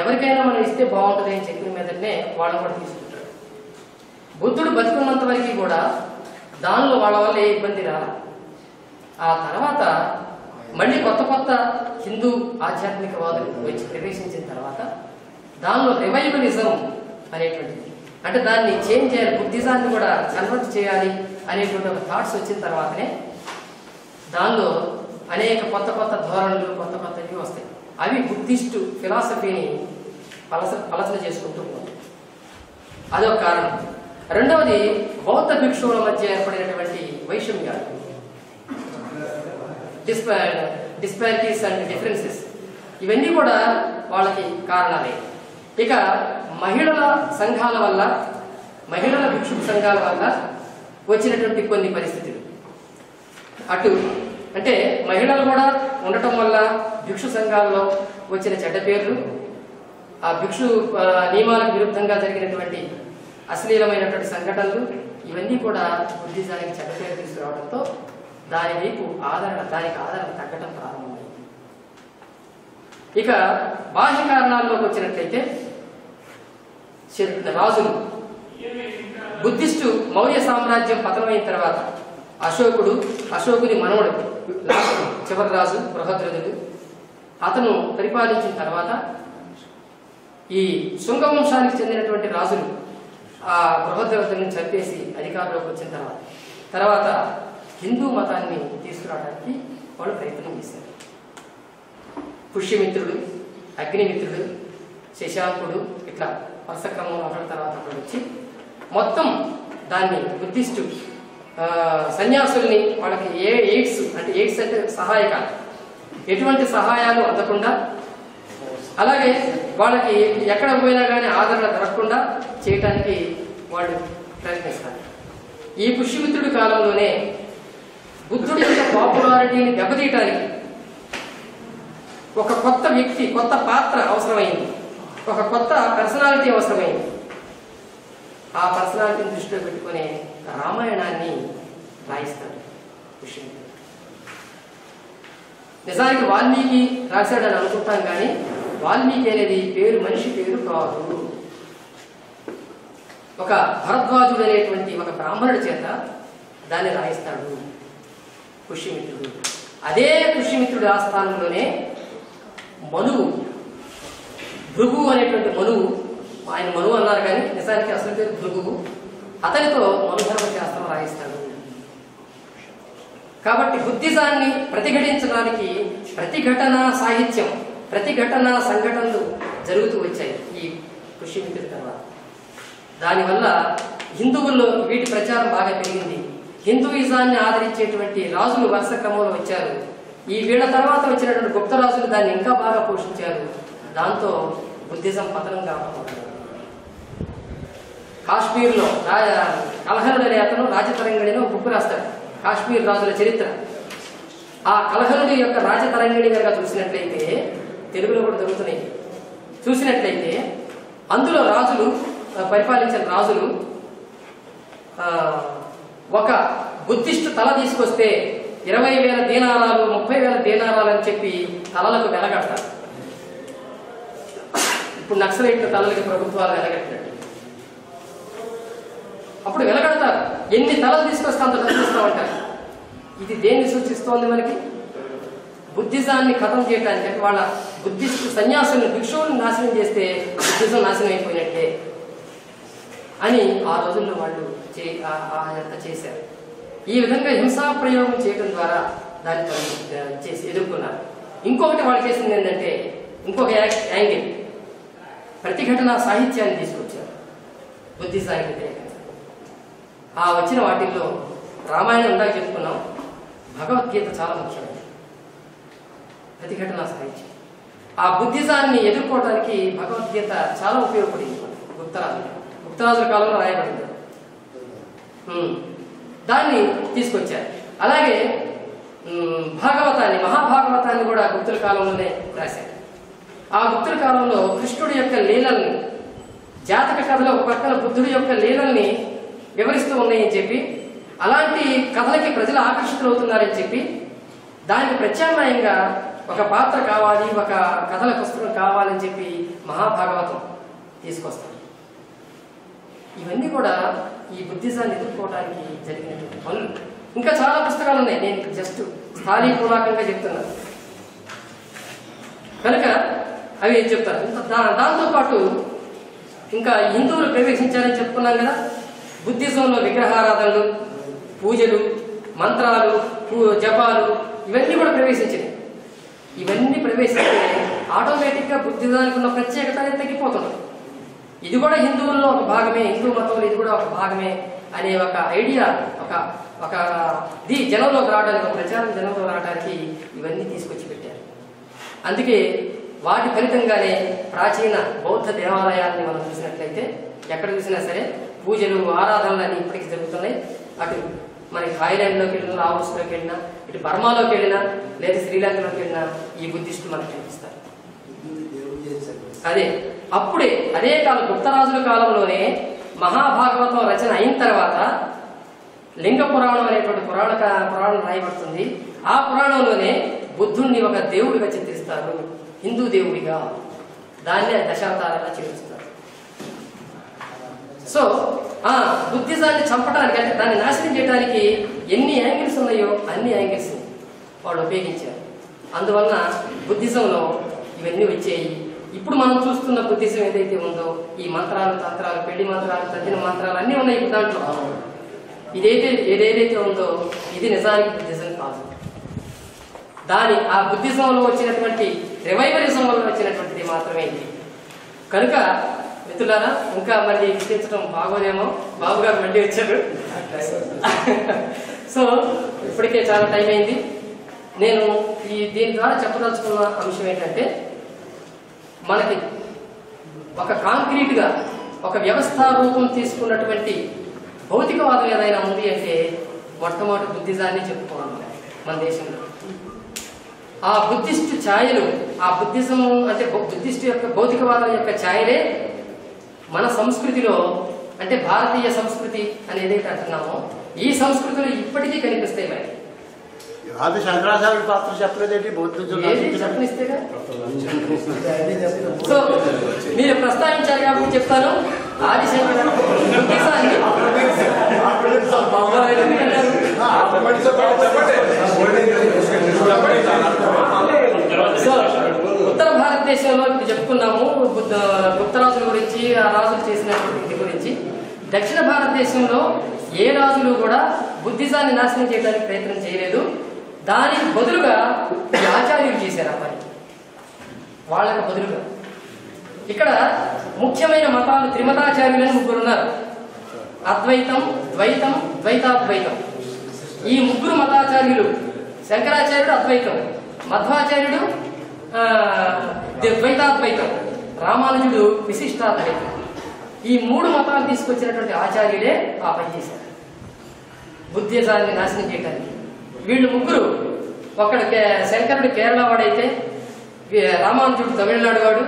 ఎవరికైనా మనం ఇస్తే బాగుంటుంది అని చెప్పిన మీదటనే వాళ్ళని కూడా తీసుకుంటాడు. బుద్ధుడు బతుకున్నంత వరకు కూడా దానిలో వాళ్ళ వల్ల ఏ ఇబ్బంది రాల. ఆ తర్వాత మళ్ళీ కొత్త కొత్త హిందూ ఆధ్యాత్మికవాదులు వచ్చి ప్రవేశించిన తర్వాత దానిలో రివైవలిజం అనేటువంటిది, అంటే దాన్ని చేంజ్ చేయాలి, బుద్ధిజాన్ని కూడా కన్వర్ట్ చేయాలి అనేటువంటి ఒక థాట్స్ వచ్చిన తర్వాతనే దానిలో అనేక కొత్త కొత్త ధోరణులు కొత్త కొత్తవి వస్తాయి. అవి బుద్ధిస్టు ఫిలాసఫీని పలసన చేసుకుంటూ ఉంటాయి. అదొక కారణం. రెండవది బౌద్ధ భిక్షువుల మధ్య ఏర్పడినటువంటి వైషమ్యాలు, డిస్పారిటీస్ అండ్ డిఫరెన్సెస్, ఇవన్నీ కూడా వాళ్ళకి కారణాలే. ఇక మహిళల సంఘాల వల్ల, మహిళల భిక్షు సంఘాల వల్ల వచ్చినటువంటి కొన్ని పరిస్థితులు, అటు అంటే మహిళలు కూడా ఉండటం వల్ల భిక్షు సంఘాల్లో వచ్చిన చెడ్డ పేర్లు, ఆ భిక్షు నియమాలకు విరుద్ధంగా జరిగినటువంటి అశ్లీలమైనటువంటి సంఘటనలు, ఇవన్నీ కూడా బుద్ధిజానికి చెడ్డ పేరు తీసుకురావడంతో దానికి ఆదరణ తగ్గటం ప్రారంభమైంది. ఇక బాహ్య కారణాల్లోకి వచ్చినట్లయితే రాజులు, బుద్ధిస్టు మౌర్య సామ్రాజ్యం పతనమైన తర్వాత అశోకుని మనవడు చివరి రాజు బృహద్రథుడు, అతను పరిపాలించిన తర్వాత ఈ శుంగవంశానికి చెందినటువంటి రాజులు ఆ బృహద్రథుని చంపేసి అధికారంలోకి వచ్చిన తర్వాత హిందూ మతాన్ని తీసుకురావడానికి వాళ్ళు ప్రయత్నం చేశారు. పుష్యమిత్రుడు, అగ్నిమిత్రుడు, శశాంకుడు, ఇట్లా వరుస క్రమంలో ఒకటి తర్వాత ఒకటి వచ్చి మొత్తం దాన్ని బుద్ధిస్టు సన్యాసుల్ని వాళ్ళకి ఎయిడ్స్ అంటే సహాయకాలు, ఎటువంటి సహాయాలు అందకుండా, అలాగే వాళ్ళకి ఎక్కడ పోయినా కానీ ఆదరణ దొరకకుండా చేయటానికి వాళ్ళు ప్రయత్నిస్తారు. ఈ పుష్యమిత్రుడి కాలంలోనే బుద్ధుడి యొక్క పాపులారిటీని దెబ్బతీయటానికి ఒక కొత్త వ్యక్తి, కొత్త పాత్ర అవసరమైంది, ఒక కొత్త పర్సనాలిటీ అవసరమైంది. ఆ పర్సనాలిటీని దృష్టిలో పెట్టుకునే రామాయణాన్ని రాయిస్తాడు పుష్యమిత్రుడు. నిజానికి వాల్మీకి రాశాడని అనుకుంటాం కానీ వాల్మీకి అనేది మనిషి పేరు కాదు. ఒక భరద్వాజుడు అనేటువంటి ఒక బ్రాహ్మణుడి చేత దాన్ని రాయిస్తాడు పుష్యమిత్రుడు. అదే పుష్యమిత్రుడి ఆస్థానంలోనే మనువు, భృగు అనేటువంటి మనువు, ఆయన మనువు అన్నారు కానీ నిజానికి అసలు పేరు భృగువు, అతనితో మనుధర్మ శాస్త్రం రాయిస్తాడు. కాబట్టి బుద్ధిజాన్ని ప్రతిఘటించడానికి ప్రతిఘటన సాహిత్యం, ప్రతిఘటన సంఘటనలు జరుగుతూ వచ్చాయి ఈ పుష్యమిత్రుడి తర్వాత. దానివల్ల హిందువుల్లో వీటి ప్రచారం బాగా పెరిగింది. హిందూయిజాన్ని ఆదరించేటువంటి రాజులు వరుస క్రమంలో వచ్చారు. ఈ వీళ్ళ తర్వాత వచ్చినటువంటి గుప్త రాజులు దాన్ని ఇంకా బాగా పోషించారు. దాంతో బుద్ధిజం పతనం కావడం. కాశ్మీర్లో కలహనుడు అనే అతను రాజతరంగిణిని ఒక బుక్ రాస్తాడు, కాశ్మీర్ రాజుల చరిత్ర. ఆ కలహనుడి యొక్క రాజతరంగిణి కనుక చూసినట్లయితే, తెలుగులో కూడా దొరుకుతున్నాయి, చూసినట్లయితే అందులో రాజులు, పరిపాలించిన రాజులు ఒక బుద్ధిస్టు తల తీసుకొస్తే 20,000 దీనారాలు 30,000 దీనారాలు అని చెప్పి తలలకు వెలగడతారు. ఇప్పుడు నక్సలైట్ల తలలకి ప్రభుత్వాలు వెలగట్టాడు. అప్పుడు వెలగడతారు, ఎన్ని తలలు తీసుకొస్తే అంత డబ్బు ఇస్తామంటారు. ఇది దేన్ని సూచిస్తోంది? మనకి బుద్ధిజాన్ని ఖతం చేయడానికి, అంటే వాళ్ళ బుద్ధిస్ట్ సన్యాసులను భిక్షువులను నాశనం చేస్తే బుద్ధిజం నాశనం అయిపోయినట్టే అని ఆ రోజుల్లో వాళ్ళు చేశారు. ఈ విధంగా హింసా ప్రయోగం చేయడం ద్వారా దాన్ని చేసి ఎదుర్కొన్నారు. ఇంకొకటి వాళ్ళు చేసింది ఏంటంటే, ఇంకొక యాంగిల్, ప్రతిఘటన సాహిత్యాన్ని తీసుకొచ్చారు బుద్ధిజానికి వ్యతిరేకంగా. ఆ వచ్చిన వాటిల్లో రామాయణం ఇందాక చెప్పుకున్నాం, భగవద్గీత చాలా ముఖ్యమైనది. ప్రతిఘటన సాహిత్యం ఆ బుద్ధిజాన్ని ఎదుర్కోవడానికి భగవద్గీత చాలా ఉపయోగపడింది. గుప్తరాజుల కాలంలో రాయబడింది. దాన్ని తీసుకొచ్చారు. అలాగే భాగవతాన్ని, మహాభాగవతాన్ని కూడా గుప్తుల కాలంలోనే రాశారు. ఆ గుప్తుల కాలంలో కృష్ణుడి యొక్క లీలల్ని, జాతక కథలో ఒక పక్కన బుద్ధుడి యొక్క లీలల్ని వివరిస్తూ ఉన్నాయని చెప్పి, అలాంటి కథలకి ప్రజలు ఆకర్షితులవుతున్నారని చెప్పి, దానికి ప్రత్యామ్నాయంగా ఒక పాత్ర కావాలి, ఒక కథల పుస్తకం కావాలని చెప్పి మహాభాగవతం తీసుకొస్తారు. ఇవన్నీ కూడా ఈ బుద్ధిజాన్ని ఎదుర్కోవడానికి జరిగినటువంటి పనులు. ఇంకా చాలా పుస్తకాలు ఉన్నాయి, నేను జస్ట్ స్థాళీపూర్వకంగా చెప్తున్నాను కనుక అవి చెప్తారు. దాంతోపాటు ఇంకా హిందువులు ప్రవేశించారని చెప్పుకున్నాం కదా. బుద్ధిజంలో విగ్రహారాధనలు, పూజలు, మంత్రాలు, జపాలు ఇవన్నీ కూడా ప్రవేశించినాయి. ఇవన్నీ ప్రవేశిస్తే ఆటోమేటిక్గా బుద్ధిజానికి ఉన్న ప్రత్యేకత అనేది తగ్గిపోతుంది. ఇది కూడా హిందువుల్లో ఒక భాగమే, హిందూ మతంలో ఇది కూడా ఒక భాగమే అనే ఒక ఐడియా, ఒక జనంలోకి రావడానికి, ఒక ప్రచారం జనంలో రావడానికి ఇవన్నీ తీసుకొచ్చి పెట్టారు. అందుకే వాటి ఫలితంగానే ప్రాచీన బౌద్ధ దేవాలయాన్ని మనం చూసినట్లయితే ఎక్కడ చూసినా సరే పూజలు, ఆరాధనలు అన్ని ఇప్పటికీ జరుగుతున్నాయి. అటు మనకి థాయిలాండ్లోకి వెళ్ళినా, లావోస్లోకి వెళ్ళినా, ఇటు బర్మాలోకి వెళ్ళినా, లేదా శ్రీలంకలోకి వెళ్ళినా ఈ బుద్ధిస్టులు మనకు కనిపిస్తారు. అప్పుడే అదే కాలం, గుప్తరాజుల కాలంలోనే మహాభాగవతం రచన అయిన తర్వాత లింగ పురాణం అనేటువంటి పురాణం రాయబడుతుంది. ఆ పురాణంలోనే బుద్ధుణ్ణి ఒక దేవుడిగా చిత్రిస్తారు, హిందూ దేవుడిగా. దాన్నే దశావతారంగా చేరుస్తారు. సో బుద్ధిజాన్ని చంపడానికి, అంటే దాన్ని నాశనం చేయడానికి ఎన్ని యాంగిల్స్ ఉన్నాయో అన్ని యాంగిల్స్ వాళ్ళు ఉపయోగించారు. అందువలన బుద్ధిజంలో ఇవన్నీ వచ్చాయి. ఇప్పుడు మనం చూస్తున్న బుద్ధిజం ఏదైతే ఉందో, ఈ మంత్రాలు, తంత్రాలు, పెళ్లి మంత్రాలు, తద్దిన మంత్రాలు అన్నీ ఉన్నాయి ఇప్పుడు దాంట్లో. ఏదైతే ఉందో ఇది నిజానికి బుద్ధిజం కాదు. ఆ బుద్ధిజంలో వచ్చినటువంటి రివైవలిజం వల్ల వచ్చినటువంటిది మాత్రమే ఇది. కనుక మిత్రులారా, ఇంకా మళ్ళీ విశ్లేషించడం బాగోదేమో, బాబు గారు మళ్ళీ వచ్చారు. సో ఇప్పటికే చాలా టైం అయింది. నేను దీని ద్వారా చెప్పదలుచుకున్న అంశం ఏంటంటే, మనకి ఒక కాంక్రీట్గా ఒక వ్యవస్థా రూపం తీసుకున్నటువంటి భౌతికవాదం ఏదైనా ఉంది అంటే మొట్టమొదటి బుద్ధిజాన్ని చెప్పుకోవాలి మన దేశంలో. ఆ బుద్ధిస్టు ఛాయలు, ఆ బుద్ధిజం అంటే బుద్ధిస్టు యొక్క భౌతికవాదం యొక్క ఛాయలే మన సంస్కృతిలో, అంటే భారతీయ సంస్కృతి అని ఏదైతే అంటున్నామో ఈ సంస్కృతిలో ఇప్పటికీ కనిపిస్తాయి. మరి ఆది శంకరాచార్యుడి పాత్ర చెప్పలేదేంటి? చెప్పనిస్తేగా. సో మీరు ప్రస్తావించారు కాబట్టి చెప్తాను. ఆది శంకర బుద్ధిజాన్ని ఉత్తర భారతదేశంలో ఇప్పుడు చెప్పుకున్నాము గుప్తరాజుల గురించి, ఆ రాజులు చేసినటువంటి గురించి. దక్షిణ భారతదేశంలో ఏ రాజులు కూడా బుద్ధిజాన్ని నాశనం చేయడానికి ప్రయత్నం చేయలేదు. దానికి బదులుగా ఈ ఆచార్యులు చేశారు ఆ పని. వాళ్ళకు బదులుగా ఇక్కడ ముఖ్యమైన మతాలు త్రిమతాచార్యులని ముగ్గురు ఉన్నారు. అద్వైతం, ద్వైతం, ద్వైతాద్వైతం. ఈ ముగ్గురు మతాచార్యులు, శంకరాచార్యుడు అద్వైతం, మధ్వాచార్యుడు ద్వైతాద్వైతం, రామానుజుడు విశిష్టాద్వైతం. ఈ మూడు మతాలు తీసుకొచ్చినటువంటి ఆచార్యులే ఆ పని చేశారు బుద్ధిజాన్ని నాశనం చేయడానికి. వీళ్ళు ముగ్గురు, ఒకడు శంకరుడు కేరళ వాడైతే, రామానుజుడు తమిళనాడు వాడు,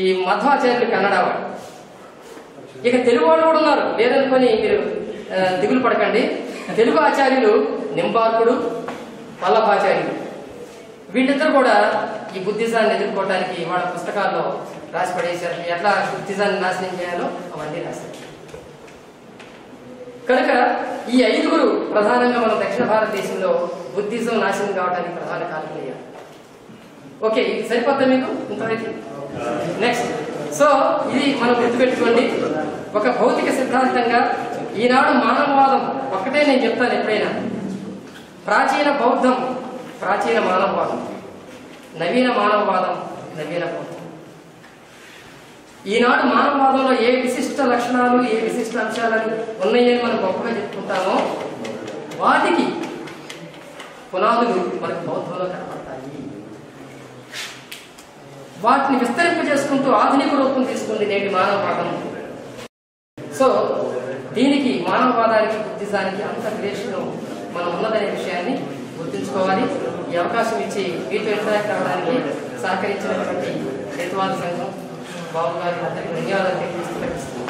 ఈ మధ్వాచార్యులు కన్నడ వాడు. ఇక తెలుగు వాళ్ళు కూడా ఉన్నారు, లేదనుకొని మీరు దిగులు పడకండి. తెలుగు ఆచార్యులు నింబార్కుడు, వల్లభాచార్యులు. వీళ్ళిద్దరు కూడా ఈ బుద్ధిజాన్ని ఎదుర్కోవడానికి వాళ్ళ పుస్తకాల్లో రాసి పడేశారు. ఎట్లా బుద్ధిజాన్ని నాశనం చేయాలో అవన్నీ రాశారు. కనుక ఈ ఐదుగురు ప్రధానంగా మన దక్షిణ భారతదేశంలో బుద్ధిజం నాశనం కావడానికి ప్రధాన కారణమయ్యారు. ఓకే, ఇది సరిపోద్దా మీకు ఇంతవరకు? నెక్స్ట్, సో ఇది మనం గుర్తుపెట్టుకోండి. ఒక భౌతిక సిద్ధాంతంగా ఈనాడు మానవవాదం ఒక్కటే నేను చెప్తాను ఎప్పుడైనా. ప్రాచీన బౌద్ధం ప్రాచీన మానవవాదం, నవీన మానవవాదం నవీన బౌద్ధం. ఈనాడు మానవవాదంలో ఏ విశిష్ట లక్షణాలు ఏ విశిష్ట అంశాలని ఉన్నాయని మనం గొప్పగా చెప్పుకుంటామో వాటికి పునాదులు మనకు బౌద్ధంలో కనపడతాయి. వాటిని విస్తరింపజేసుకుంటూ ఆధునిక రూపం తీసుకుంది నేటి మానవవాదం. సో దీనికి మానవవాదానికి బుద్ధిజానికి అంత రిలేషన్ మనం ఉన్నదనే విషయాన్ని గుర్తుంచుకోవాలి. ఈ అవకాశం ఇచ్చి మీతో ఇంటరాక్ట్ అవ్వడానికి సహకరించినటువంటి హేతువాద సంఘం బాబు గారికి అందరికీ ధన్యవాదాలు తెలియజేస్తూ